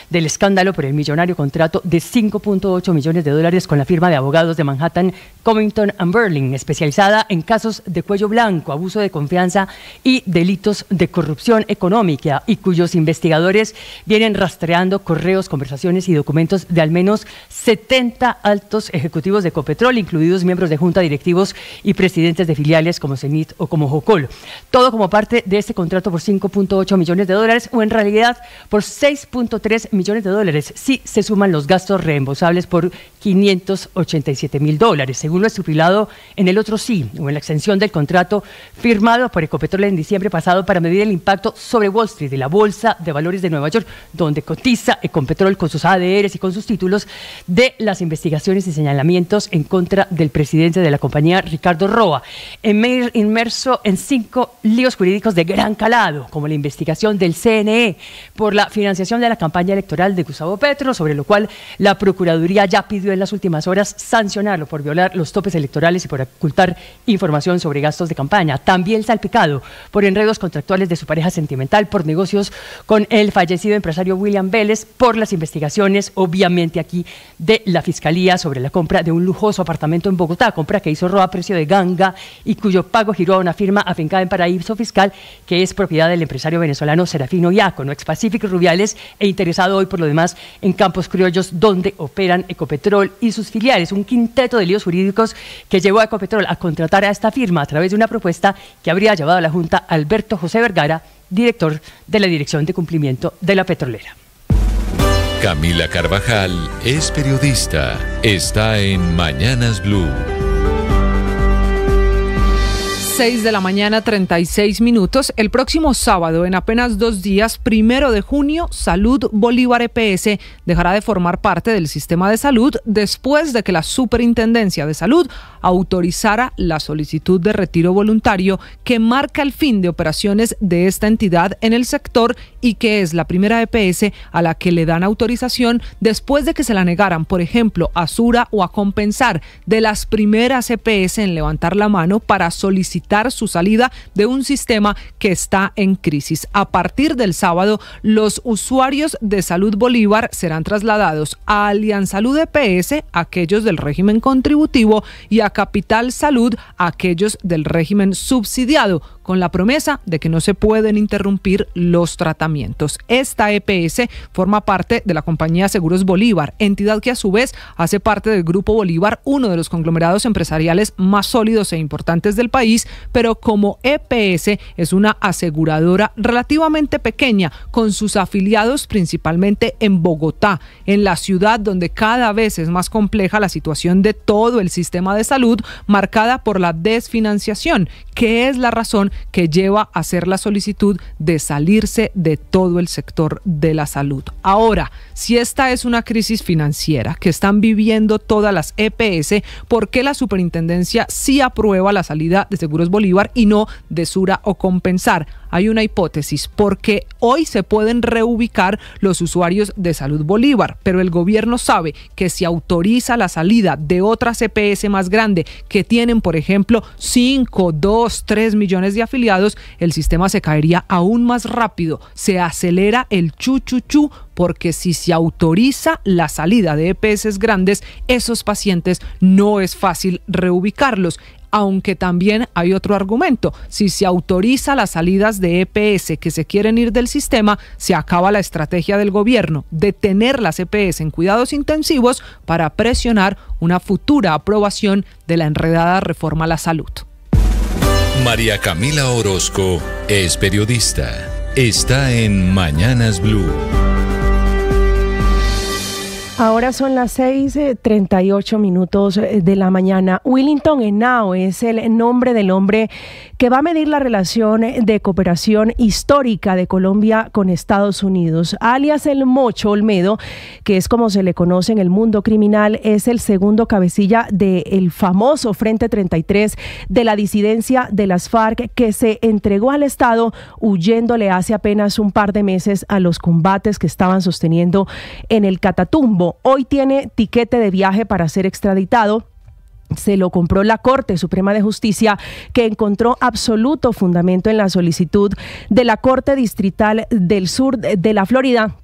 del escándalo por el millonario contrato de $5.8 millones con la firma de abogados de Manhattan, Covington & Burling, especializada en casos de cuello blanco, abuso de confianza y delitos de corrupción económica, y cuyos investigadores vienen rastreando correos, conversaciones y documentos de al menos 70 altos ejecutivos de Ecopetrol, incluidos miembros de junta directivos y presidentes de filiales como Cenit o como Jocol. Todo como parte de este contrato por $5.8 millones, o en realidad por $6.3 millones, si se suman los gastos reembolsables por $587,000, según lo estipulado en el otro sí, o en la extensión del contrato firmado por Ecopetrol en diciembre pasado para medir el impacto sobre Wall Street y la Bolsa de Valores de Nueva York, donde cotiza Ecopetrol con sus ADRs y con sus títulos, de las investigaciones y señalamientos en contra del presidente de la compañía, Ricardo Roa, inmerso en 5 líos jurídicos de gran calado, como la investigación del CNE por la financiación de la campaña electoral de Gustavo Petro, sobre lo cual la Procuraduría ya pidió en las últimas horas sancionarlo por violar los topes electorales y por ocultar información sobre gastos de campaña. También salpicado por enredos contractuales de su pareja sentimental, por negocios con el fallecido empresario William Vélez, por las investigaciones, obviamente aquí, de la Fiscalía sobre la compra de un lujoso apartamento en Bogotá, compra que hizo Roa a precio de ganga y cuyo pago giró a una firma afincada en paraíso fiscal que es propiedad del empresario venezolano Serafino Diácono, ex Pacífico Rubiales, e interesado hoy por lo demás en campos criollos donde operan Ecopetrol y sus filiales. Un quinteto de líos jurídicos que llevó a Ecopetrol a contratar a esta firma a través de una propuesta que habría llevado a la Junta Alberto José Vergara, director de la Dirección de Cumplimiento de la Petrolera. Camila Carvajal es periodista. Está en Mañanas Blue. 6 de la mañana, 36 minutos. El próximo sábado, en apenas 2 días, 1 de junio, Salud Bolívar EPS dejará de formar parte del sistema de salud después de que la Superintendencia de Salud autorizara la solicitud de retiro voluntario que marca el fin de operaciones de esta entidad en el sector y que es la primera EPS a la que le dan autorización después de que se la negaran, por ejemplo, a Sura o a Compensar, de las primeras EPS en levantar la mano para solicitar su salida de un sistema que está en crisis. A partir del sábado, los usuarios de Salud Bolívar serán trasladados a Aliansalud EPS, aquellos del régimen contributivo, y a Capital Salud, aquellos del régimen subsidiado, con la promesa de que no se pueden interrumpir los tratamientos. Esta EPS forma parte de la compañía Seguros Bolívar, entidad que a su vez hace parte del Grupo Bolívar, uno de los conglomerados empresariales más sólidos e importantes del país, pero como EPS es una aseguradora relativamente pequeña, con sus afiliados principalmente en Bogotá, en la ciudad donde cada vez es más compleja la situación de todo el sistema de salud, marcada por la desfinanciación, que es la razón que lleva a hacer la solicitud de salirse de todo el sector de la salud. Ahora, si esta es una crisis financiera que están viviendo todas las EPS, ¿por qué la superintendencia sí aprueba la salida de Seguros Simón Bolívar y no de Sura o Compensar. Hay una hipótesis, porque hoy se pueden reubicar los usuarios de Salud Bolívar, pero el gobierno sabe que si autoriza la salida de otras EPS más grande que tienen, por ejemplo, 5, 2, 3 millones de afiliados, el sistema se caería aún más rápido. Se acelera el chu-chu-chu, porque si se autoriza la salida de EPS grandes, esos pacientes no es fácil reubicarlos. Aunque también hay otro argumento: si se autoriza las salidas de EPS que se quieren ir del sistema, se acaba la estrategia del gobierno de tener las EPS en cuidados intensivos para presionar una futura aprobación de la enredada reforma a la salud. María Camila Orozco es periodista. Está en Mañanas Blue. Ahora son las 6:38 de la mañana. Willington Henao es el nombre del hombre que va a medir la relación de cooperación histórica de Colombia con Estados Unidos, alias el Mocho Olmedo, que es como se le conoce en el mundo criminal. Es el segundo cabecilla del famoso Frente 33 de la disidencia de las FARC, que se entregó al Estado huyéndole hace apenas un par de meses a los combates que estaban sosteniendo en el Catatumbo. Hoy tiene tiquete de viaje para ser extraditado. Se lo compró la Corte Suprema de Justicia, que encontró absoluto fundamento en la solicitud de la Corte Distrital del Sur de la Florida,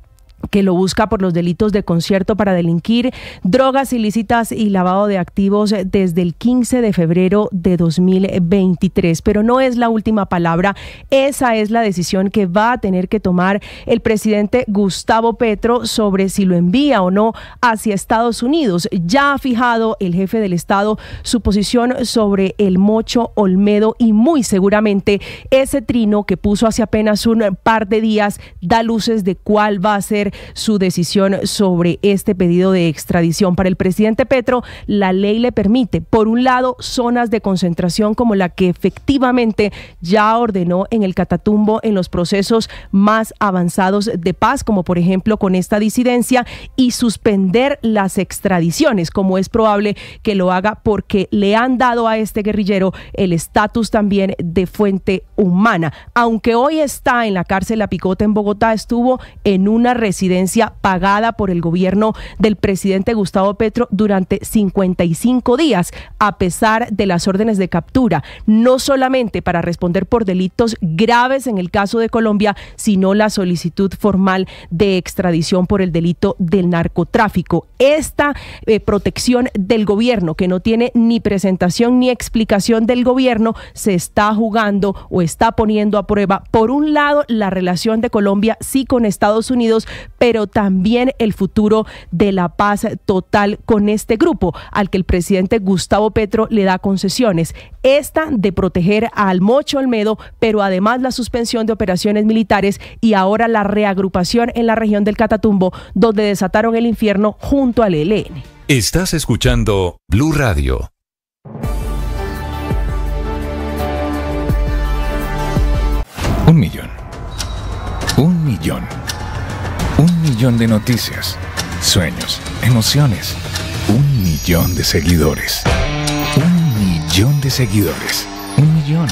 que lo busca por los delitos de concierto para delinquir, drogas ilícitas y lavado de activos desde el 15 de febrero de 2023. Pero no es la última palabra. Esa es la decisión que va a tener que tomar el presidente Gustavo Petro sobre si lo envía o no hacia Estados Unidos. Ya ha fijado el jefe del Estado su posición sobre el Mocho Olmedo, y muy seguramente ese trino que puso hace apenas un par de días da luces de cuál va a ser su decisión sobre este pedido de extradición. Para el presidente Petro, la ley le permite, por un lado, zonas de concentración como la que efectivamente ya ordenó en el Catatumbo en los procesos más avanzados de paz, como por ejemplo con esta disidencia, y suspender las extradiciones, como es probable que lo haga porque le han dado a este guerrillero el estatus también de fuente humana. Aunque hoy está en la cárcel La Picota en Bogotá, estuvo en una residencia pagada por el gobierno del presidente Gustavo Petro durante 55 días, a pesar de las órdenes de captura, no solamente para responder por delitos graves en el caso de Colombia, sino la solicitud formal de extradición por el delito del narcotráfico. Esta protección del gobierno, que no tiene ni presentación ni explicación del gobierno, se está jugando o está poniendo a prueba, por un lado, la relación de Colombia sí con Estados Unidos, pero también el futuro de la paz total con este grupo, al que el presidente Gustavo Petro le da concesiones. Esta de proteger al Mocho Olmedo, pero además la suspensión de operaciones militares y ahora la reagrupación en la región del Catatumbo, donde desataron el infierno junto al ELN. Estás escuchando Blue Radio. Un millón. Un millón. Un millón de noticias, sueños, emociones. Un millón de seguidores. Un millón de seguidores. Un millón.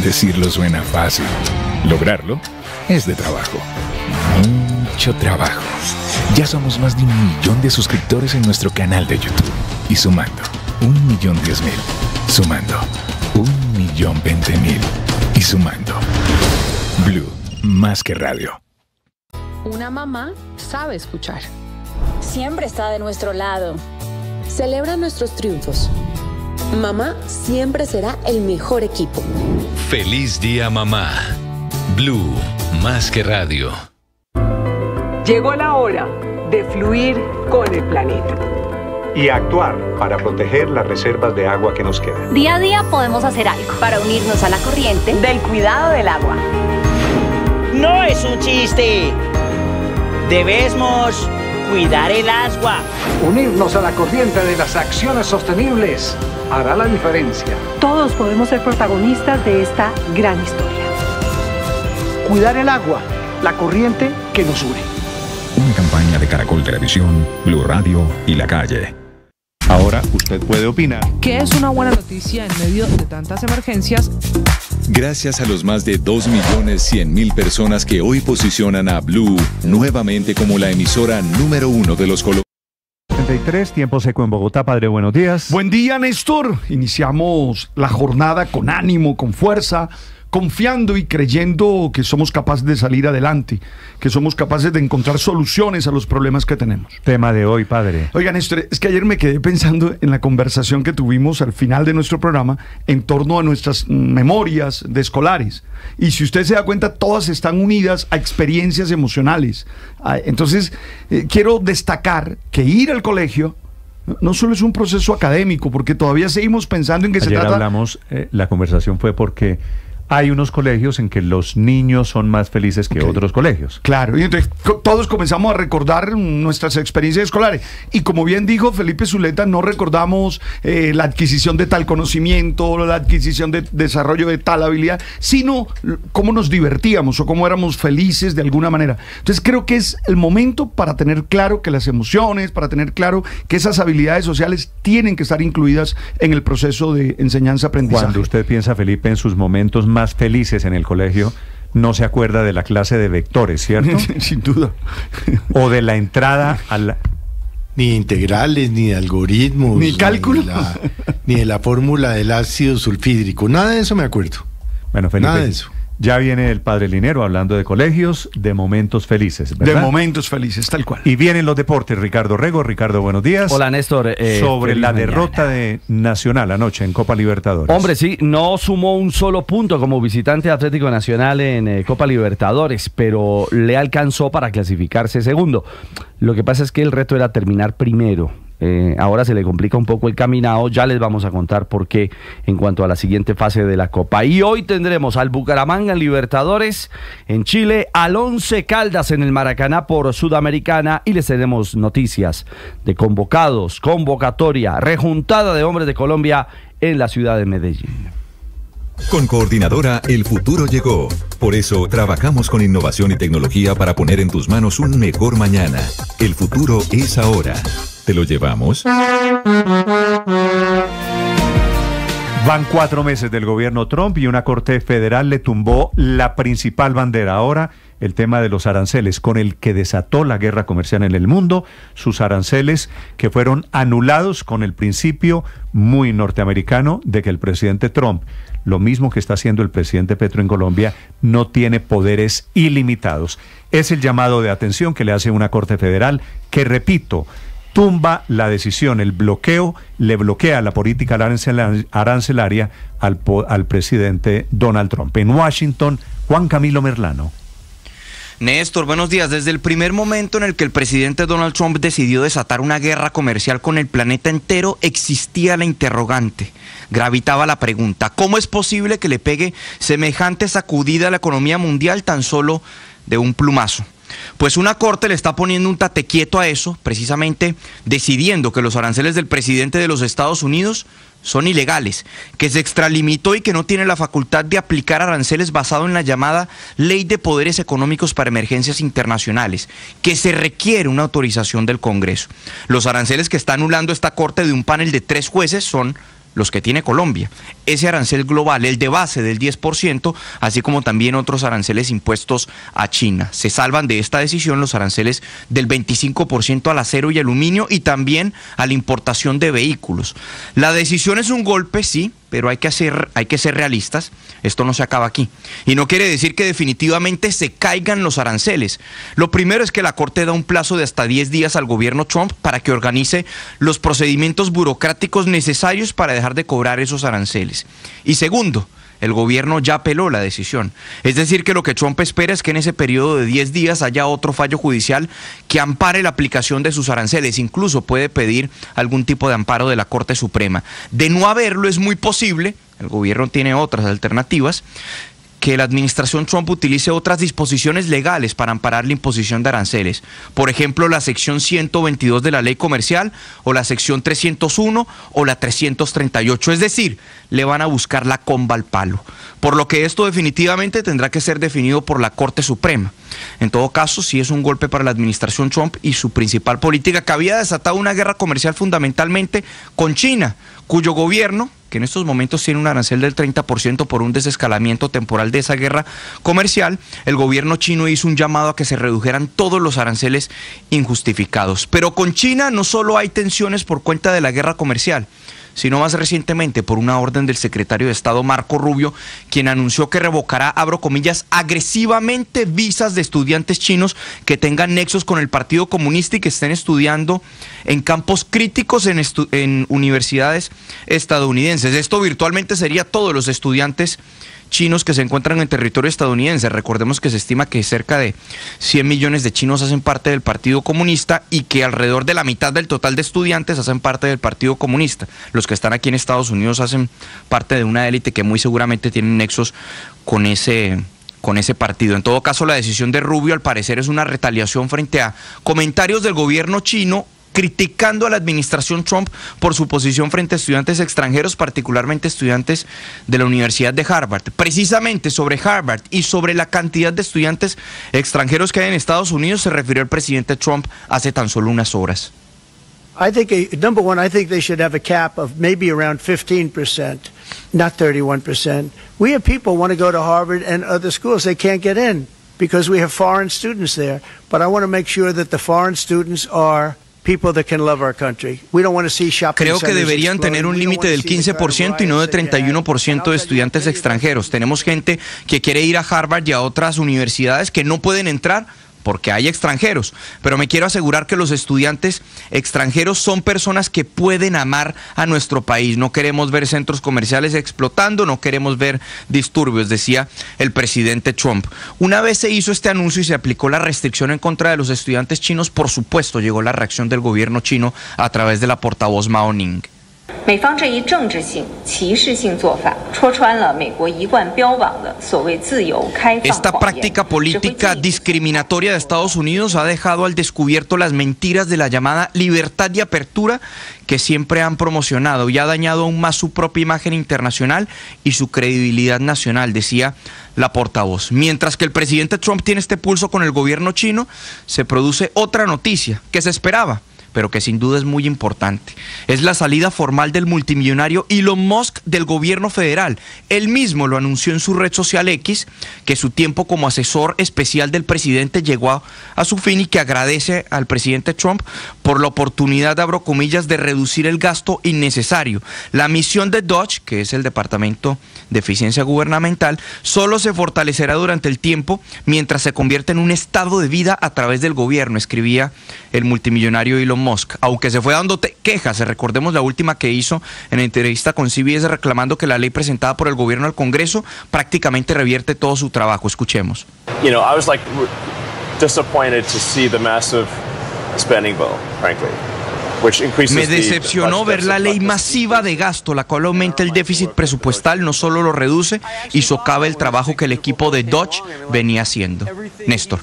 Decirlo suena fácil. Lograrlo es de trabajo. Mucho trabajo. Ya somos más de 1 millón de suscriptores en nuestro canal de YouTube. Y sumando, 1.010.000. Sumando, 1.020.000. Y sumando. Blue, más que radio. Una mamá sabe escuchar. Siempre está de nuestro lado. Celebra nuestros triunfos. Mamá siempre será el mejor equipo. Feliz día, mamá. Blue, más que radio. Llegó la hora de fluir con el planeta. Y actuar para proteger las reservas de agua que nos quedan. Día a día podemos hacer algo para unirnos a la corriente del cuidado del agua. No es un chiste. Debemos cuidar el agua. Unirnos a la corriente de las acciones sostenibles hará la diferencia. Todos podemos ser protagonistas de esta gran historia. Cuidar el agua, la corriente que nos une. Una campaña de Caracol Televisión, Blue Radio y La Calle. Ahora usted puede opinar. ¿Qué es una buena noticia en medio de tantas emergencias? Gracias a los más de 2.100.000 personas que hoy posicionan a Blue nuevamente como la emisora número 1 de los colombianos. 33, tiempo seco en Bogotá. Padre, buenos días. Buen día, Néstor. Iniciamos la jornada con ánimo, con fuerza, confiando y creyendo que somos capaces de salir adelante, que somos capaces de encontrar soluciones a los problemas que tenemos. Tema de hoy, padre. Oigan, Néstor, es que ayer me quedé pensando en la conversación que tuvimos al final de nuestro programa en torno a nuestras memorias de escolares. Y si usted se da cuenta, todas están unidas a experiencias emocionales. Entonces, quiero destacar que ir al colegio no solo es un proceso académico, porque todavía seguimos pensando en que ayer se trata... hablamos, la conversación fue porque hay unos colegios en que los niños son más felices que otros colegios. Claro, y entonces todos comenzamos a recordar nuestras experiencias escolares. Y como bien dijo Felipe Zuleta, no recordamos la adquisición de tal conocimiento, la adquisición de desarrollo de tal habilidad, sino cómo nos divertíamos o cómo éramos felices de alguna manera. Entonces creo que es el momento para tener claro que las emociones, para tener claro que esas habilidades sociales tienen que estar incluidas en el proceso de enseñanza-aprendizaje. Cuando usted piensa, Felipe, en sus momentos más felices en el colegio, no se acuerda de la clase de vectores, ¿cierto? Sin duda. O de la entrada al... Ni integrales, ni de algoritmos, ni cálculo, ni de la fórmula del ácido sulfídrico. Nada de eso me acuerdo. Bueno, Felipe, nada de eso. Ya viene el padre Linero hablando de colegios, de momentos felices, ¿verdad? De momentos felices, tal cual. Y vienen los deportes, Ricardo Rego. Ricardo, buenos días. Hola, Néstor. Sobre la derrota de Nacional anoche en Copa Libertadores. Hombre, sí, no sumó un solo punto como visitante Atlético Nacional en Copa Libertadores, pero le alcanzó para clasificarse segundo. Lo que pasa es que el reto era terminar primero. Ahora se le complica un poco el caminado, ya les vamos a contar por qué en cuanto a la siguiente fase de la Copa. Y hoy tendremos al Bucaramanga en Libertadores en Chile, al Once Caldas en el Maracaná por Sudamericana, y les tenemos noticias de convocados, convocatoria, rejuntada de hombres de Colombia en la ciudad de Medellín. Con Coordinadora, el futuro llegó. Por eso, trabajamos con innovación y tecnología para poner en tus manos un mejor mañana. El futuro es ahora. ¿Te lo llevamos? Van 4 meses del gobierno Trump y una corte federal le tumbó la principal bandera. Ahora, el tema de los aranceles, con el que desató la guerra comercial en el mundo, sus aranceles que fueron anulados con el principio muy norteamericano de que el presidente Trump, lo mismo que está haciendo el presidente Petro en Colombia, no tiene poderes ilimitados. Es el llamado de atención que le hace una corte federal que, repito, tumba la decisión, el bloqueo, le bloquea la política arancelaria al presidente Donald Trump. En Washington, Juan Camilo Merlano. Néstor, buenos días. Desde el primer momento en el que el presidente Donald Trump decidió desatar una guerra comercial con el planeta entero, existía la interrogante. Gravitaba la pregunta: ¿cómo es posible que le pegue semejante sacudida a la economía mundial tan solo de un plumazo? Pues una corte le está poniendo un tate quieto a eso, precisamente decidiendo que los aranceles del presidente de los Estados Unidos son ilegales, que se extralimitó y que no tiene la facultad de aplicar aranceles basado en la llamada Ley de Poderes Económicos para Emergencias Internacionales, que se requiere una autorización del Congreso. Los aranceles que está anulando esta corte de un panel de 3 jueces son los que tiene Colombia. Ese arancel global, el de base del 10%, así como también otros aranceles impuestos a China. Se salvan de esta decisión los aranceles del 25% al acero y aluminio y también a la importación de vehículos. La decisión es un golpe, sí, pero hay que ser realistas. Esto no se acaba aquí. Y no quiere decir que definitivamente se caigan los aranceles. Lo primero es que la Corte da un plazo de hasta 10 días al gobierno Trump para que organice los procedimientos burocráticos necesarios para dejar de cobrar esos aranceles. Y segundo, el gobierno ya apeló la decisión. Es decir, que lo que Trump espera es que en ese periodo de 10 días haya otro fallo judicial que ampare la aplicación de sus aranceles. Incluso puede pedir algún tipo de amparo de la Corte Suprema. De no haberlo, es muy posible, el gobierno tiene otras alternativas, que la administración Trump utilice otras disposiciones legales para amparar la imposición de aranceles. Por ejemplo, la sección 122 de la ley comercial o la sección 301 o la 338. Es decir, le van a buscar la comba al palo. Por lo que esto definitivamente tendrá que ser definido por la Corte Suprema. En todo caso, sí es un golpe para la administración Trump y su principal política, que había desatado una guerra comercial fundamentalmente con China, cuyo gobierno, que en estos momentos tiene un arancel del 30% por un desescalamiento temporal de esa guerra comercial, el gobierno chino hizo un llamado a que se redujeran todos los aranceles injustificados. Pero con China no solo hay tensiones por cuenta de la guerra comercial, sino más recientemente por una orden del secretario de Estado Marco Rubio, quien anunció que revocará, abro comillas, agresivamente visas de estudiantes chinos que tengan nexos con el Partido Comunista y que estén estudiando en campos críticos en universidades estadounidenses. Esto virtualmente sería todos los estudiantes chinos que se encuentran en territorio estadounidense. Recordemos que se estima que cerca de 100 millones de chinos hacen parte del Partido Comunista y que alrededor de la mitad del total de estudiantes hacen parte del Partido Comunista. Los que están aquí en Estados Unidos hacen parte de una élite que muy seguramente tienen nexos con ese partido. En todo caso, la decisión de Rubio al parecer es una retaliación frente a comentarios del gobierno chino criticando a la administración Trump por su posición frente a estudiantes extranjeros, particularmente estudiantes de la Universidad de Harvard. Precisamente sobre Harvard y sobre la cantidad de estudiantes extranjeros que hay en Estados Unidos se refirió el presidente Trump hace tan solo unas horas. I think, number one, I think they should have a cap of maybe around 15%, not 31%. We have people who want to go to Harvard and other schools. They can't get in because we have foreign students there. But I want to make sure that the foreign students are people that can love our country. We don't want to see shopping Creo que deberían tener un límite del 15% y no de 31% de estudiantes extranjeros. Tenemos gente que quiere ir a Harvard y a otras universidades que no pueden entrar porque hay extranjeros, pero me quiero asegurar que los estudiantes extranjeros son personas que pueden amar a nuestro país. No queremos ver centros comerciales explotando, no queremos ver disturbios, decía el presidente Trump. Una vez se hizo este anuncio y se aplicó la restricción en contra de los estudiantes chinos, por supuesto llegó la reacción del gobierno chino a través de la portavoz Mao Ning. Esta práctica política discriminatoria de Estados Unidos ha dejado al descubierto las mentiras de la llamada libertad y apertura que siempre han promocionado y ha dañado aún más su propia imagen internacional y su credibilidad nacional, decía la portavoz. Mientras que el presidente Trump tiene este pulso con el gobierno chino, se produce otra noticia que se esperaba, pero que sin duda es muy importante. Es la salida formal del multimillonario Elon Musk del gobierno federal. Él mismo lo anunció en su red social X, que su tiempo como asesor especial del presidente llegó a su fin y que agradece al presidente Trump por la oportunidad, abro comillas, de reducir el gasto innecesario. La misión de DOGE, que es el Departamento de Eficiencia Gubernamental, solo se fortalecerá durante el tiempo mientras se convierte en un estado de vida a través del gobierno, escribía el multimillonario Elon Musk, aunque se fue dando quejas. Recordemos la última que hizo en entrevista con CBS reclamando que la ley presentada por el gobierno al Congreso prácticamente revierte todo su trabajo. Escuchemos. You know, I was like disappointed to see the massive spending bill, frankly. Me decepcionó ver la ley masiva de gasto, la cual aumenta el déficit presupuestal, no solo lo reduce y socava el trabajo que el equipo de DOGE venía haciendo. Néstor.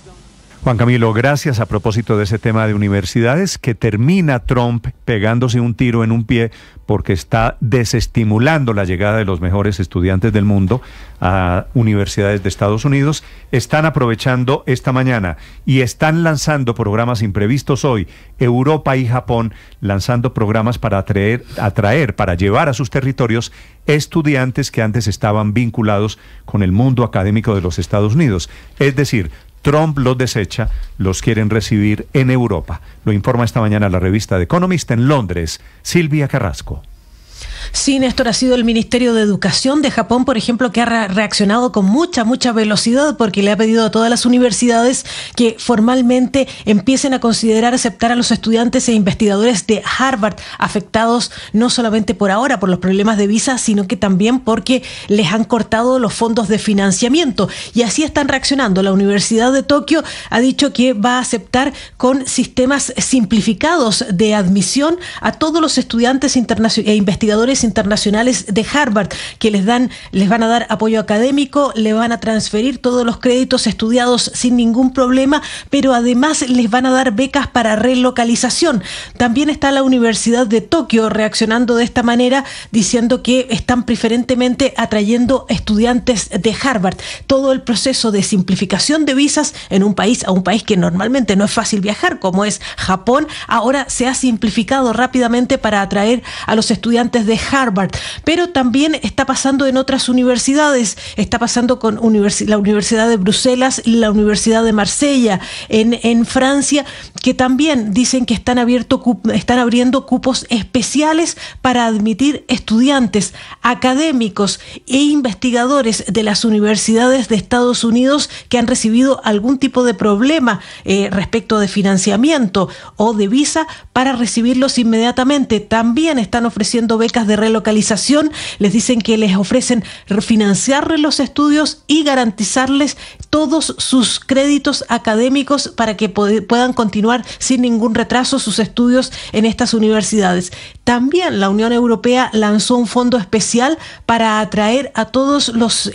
Juan Camilo, gracias. A propósito de ese tema de universidades, que termina Trump pegándose un tiro en un pie porque está desestimulando la llegada de los mejores estudiantes del mundo a universidades de Estados Unidos, están aprovechando esta mañana y están lanzando programas imprevistos hoy. Europa y Japón lanzando programas para atraer, para llevar a sus territorios estudiantes que antes estaban vinculados con el mundo académico de los Estados Unidos. Es decir, Trump los desecha, los quieren recibir en Europa. Lo informa esta mañana la revista The Economist en Londres. Silvia Carrasco. Sí, Néstor, ha sido el Ministerio de Educación de Japón, por ejemplo, que ha reaccionado con mucha velocidad porque le ha pedido a todas las universidades que formalmente empiecen a considerar aceptar a los estudiantes e investigadores de Harvard afectados no solamente por ahora por los problemas de visa, sino que también porque les han cortado los fondos de financiamiento. Y así están reaccionando. La Universidad de Tokio ha dicho que va a aceptar con sistemas simplificados de admisión a todos los estudiantes e investigadores investigadores internacionales de Harvard que les van a dar apoyo académico, le van a transferir todos los créditos estudiados sin ningún problema, pero además les van a dar becas para relocalización. También está la Universidad de Tokio reaccionando de esta manera, diciendo que están preferentemente atrayendo estudiantes de Harvard. Todo el proceso de simplificación de visas a un país que normalmente no es fácil viajar, como es Japón, ahora se ha simplificado rápidamente para atraer a los estudiantes de Harvard. Pero también está pasando en otras universidades, está pasando con la Universidad de Bruselas y la Universidad de Marsella en Francia, que también dicen que están abriendo cupos especiales para admitir estudiantes académicos e investigadores de las universidades de Estados Unidos que han recibido algún tipo de problema respecto de financiamiento o de visa, para recibirlos inmediatamente. También están ofreciendo becas de relocalización, les dicen que les ofrecen refinanciar los estudios y garantizarles todos sus créditos académicos para que puedan continuar sin ningún retraso sus estudios en estas universidades. También la Unión Europea lanzó un fondo especial para atraer a todos los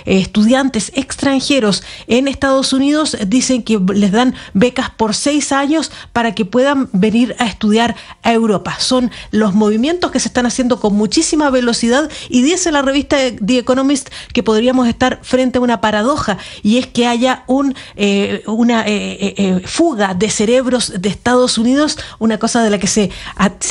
estudiantes extranjeros en Estados Unidos. Dicen que les dan becas por 6 años para que puedan venir a estudiar a Europa. Son los movimientos que se están haciendo con muchísima velocidad, y dice la revista The Economist que podríamos estar frente a una paradoja, y es que haya una fuga de cerebros de Estados Unidos, una cosa de la que se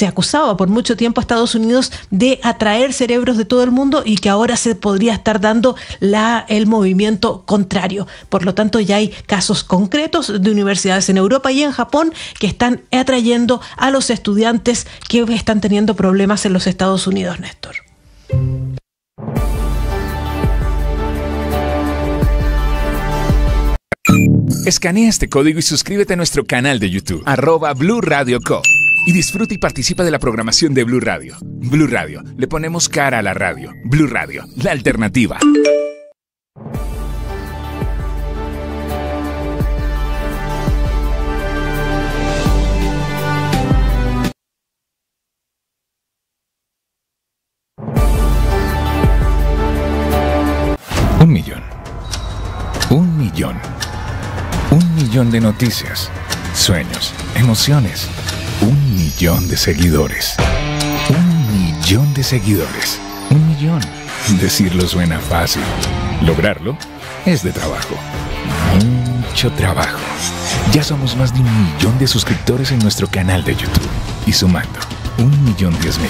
acusaba por mucho tiempo a Estados Unidos de atraer cerebros de todo el mundo, y que ahora se podría estar dando el movimiento contrario. Por lo tanto, ya hay casos concretos de universidades en Europa y en Japón que están atrayendo a los estudiantes que están teniendo problemas en los Estados Unidos, Néstor. Escanea este código y suscríbete a nuestro canal de YouTube, @Blue Radio Co. Y disfruta y participa de la programación de Blue Radio. Blue Radio, le ponemos cara a la radio. Blue Radio, la alternativa. Un millón. Un millón. Un millón de noticias, sueños, emociones. 1 millón de seguidores. 1 millón de seguidores. 1 millón. Decirlo suena fácil. Lograrlo es de trabajo. Mucho trabajo. Ya somos más de 1 millón de suscriptores en nuestro canal de YouTube. Y sumando, 1.010.000.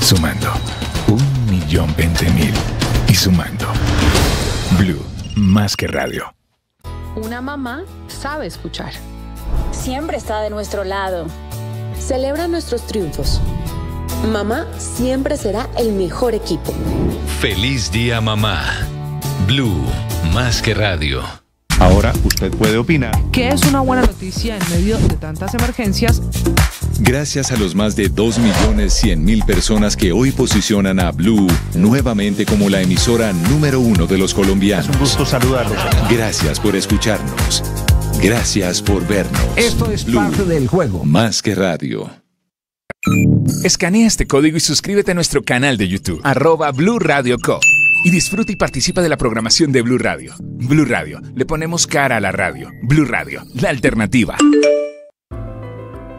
Sumando, 1.020.000. Y sumando. Blue, más que radio. Una mamá sabe escuchar. Siempre está de nuestro lado. Celebra nuestros triunfos. Mamá siempre será el mejor equipo. Feliz día, mamá. Blue, más que radio. Ahora usted puede opinar. ¿Qué es una buena noticia en medio de tantas emergencias? Gracias a los más de 2.100.000 personas que hoy posicionan a Blue nuevamente como la emisora número 1 de los colombianos. Es un gusto saludarlos. Gracias por escucharnos. Gracias por vernos. Esto es Blue, parte del juego. más que radio. Escanea este código y suscríbete a nuestro canal de YouTube, @Blue Radio Co. Y disfruta y participa de la programación de Blue Radio. Blue Radio, le ponemos cara a la radio. Blue Radio, la alternativa.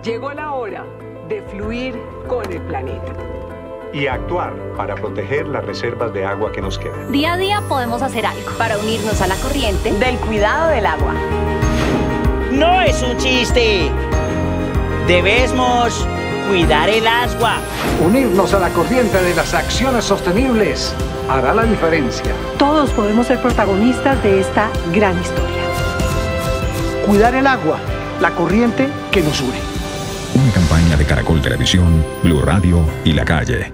Llegó la hora de fluir con el planeta. Y actuar para proteger las reservas de agua que nos quedan. Día a día podemos hacer algo para unirnos a la corriente del cuidado del agua. No es un chiste. Debemos cuidar el agua. Unirnos a la corriente de las acciones sostenibles hará la diferencia. Todos podemos ser protagonistas de esta gran historia. Cuidar el agua, la corriente que nos une. Una campaña de Caracol Televisión, Blue Radio y La Calle.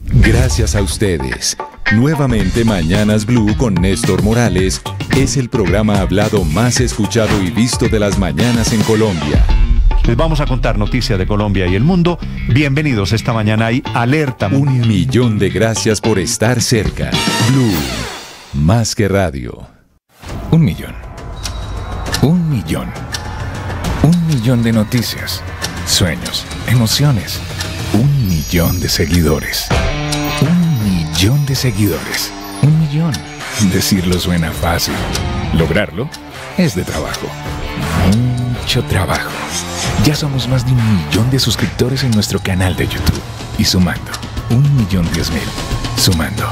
Gracias a ustedes. Nuevamente Mañanas Blue con Néstor Morales es el programa hablado más escuchado y visto de las mañanas en Colombia. Les vamos a contar noticias de Colombia y el mundo. Bienvenidos, esta mañana hay alerta. 1 millón de gracias por estar cerca. Blue, más que radio. 1 millón. 1 millón. 1 millón de noticias, sueños, emociones. 1 millón de seguidores. 1 millón de seguidores. 1 millón. Decirlo suena fácil. Lograrlo es de trabajo. Mucho trabajo. Ya somos más de 1 millón de suscriptores en nuestro canal de YouTube. Y sumando, 1.010.000. Sumando,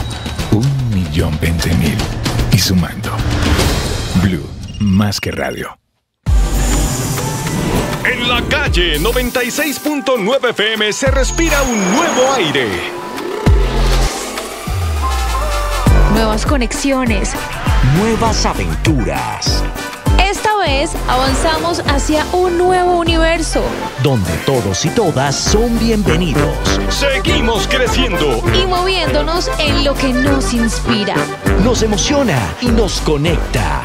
1.020.000. Y sumando. Blue, más que radio. En la calle 96.9 FM se respira un nuevo aire. Nuevas conexiones. Nuevas aventuras. Esta vez avanzamos hacia un nuevo universo. Donde todos y todas son bienvenidos. Seguimos creciendo. Y moviéndonos en lo que nos inspira. Nos emociona y nos conecta.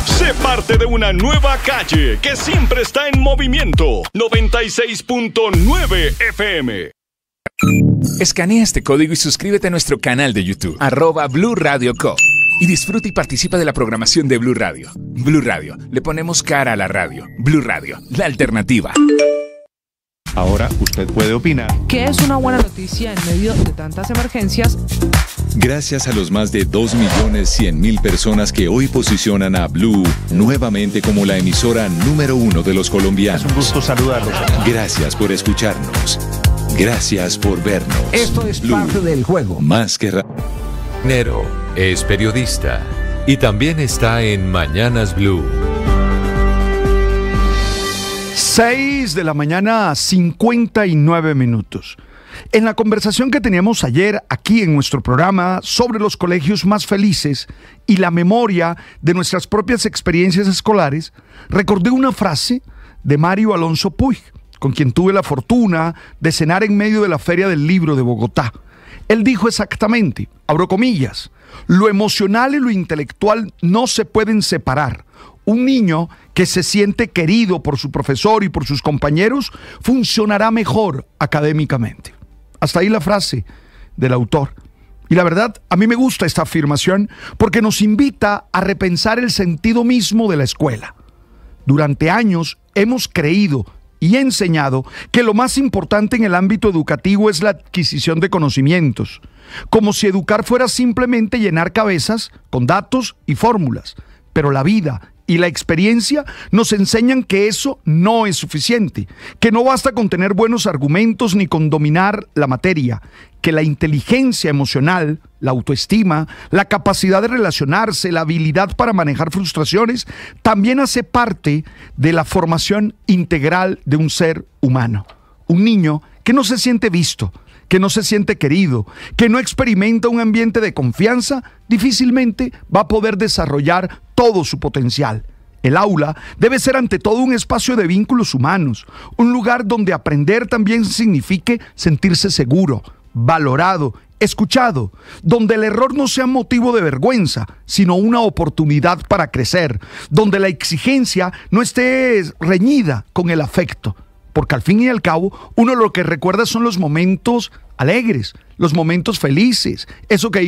Sé parte de una nueva calle que siempre está en movimiento. 96.9 FM. Escanea este código y suscríbete a nuestro canal de YouTube, @Blue Radio Co. Y disfruta y participa de la programación de Blue Radio. Blue Radio, le ponemos cara a la radio. Blue Radio, la alternativa. Ahora usted puede opinar. ¿Qué es una buena noticia en medio de tantas emergencias? Gracias a los más de 2.100.000 personas que hoy posicionan a Blue nuevamente como la emisora número 1 de los colombianos. Es un gusto saludarlos. Gracias por escucharnos. Gracias por vernos. Esto es Blue, parte del juego. Más que Nero es periodista y también está en Mañanas Blue. 6 de la mañana, 59 minutos. En la conversación que teníamos ayer aquí en nuestro programa sobre los colegios más felices y la memoria de nuestras propias experiencias escolares, recordé una frase de Mario Alonso Puig, con quien tuve la fortuna de cenar en medio de la Feria del Libro de Bogotá. Él dijo exactamente, abro comillas, lo emocional y lo intelectual no se pueden separar. Un niño que se siente querido por su profesor y por sus compañeros funcionará mejor académicamente. Hasta ahí la frase del autor. Y la verdad, a mí me gusta esta afirmación porque nos invita a repensar el sentido mismo de la escuela. Durante años hemos creído y enseñado que lo más importante en el ámbito educativo es la adquisición de conocimientos, como si educar fuera simplemente llenar cabezas con datos y fórmulas. Pero la vida y la experiencia nos enseñan que eso no es suficiente, que no basta con tener buenos argumentos ni con dominar la materia, que la inteligencia emocional, la autoestima, la capacidad de relacionarse, la habilidad para manejar frustraciones, también hace parte de la formación integral de un ser humano. Un niño que no se siente visto, que no se siente querido, que no experimenta un ambiente de confianza, difícilmente va a poder desarrollar todo su potencial. El aula debe ser ante todo un espacio de vínculos humanos, un lugar donde aprender también signifique sentirse seguro, valorado, escuchado, donde el error no sea motivo de vergüenza, sino una oportunidad para crecer, donde la exigencia no esté reñida con el afecto. Porque al fin y al cabo, uno lo que recuerda son los momentos alegres, los momentos felices, eso que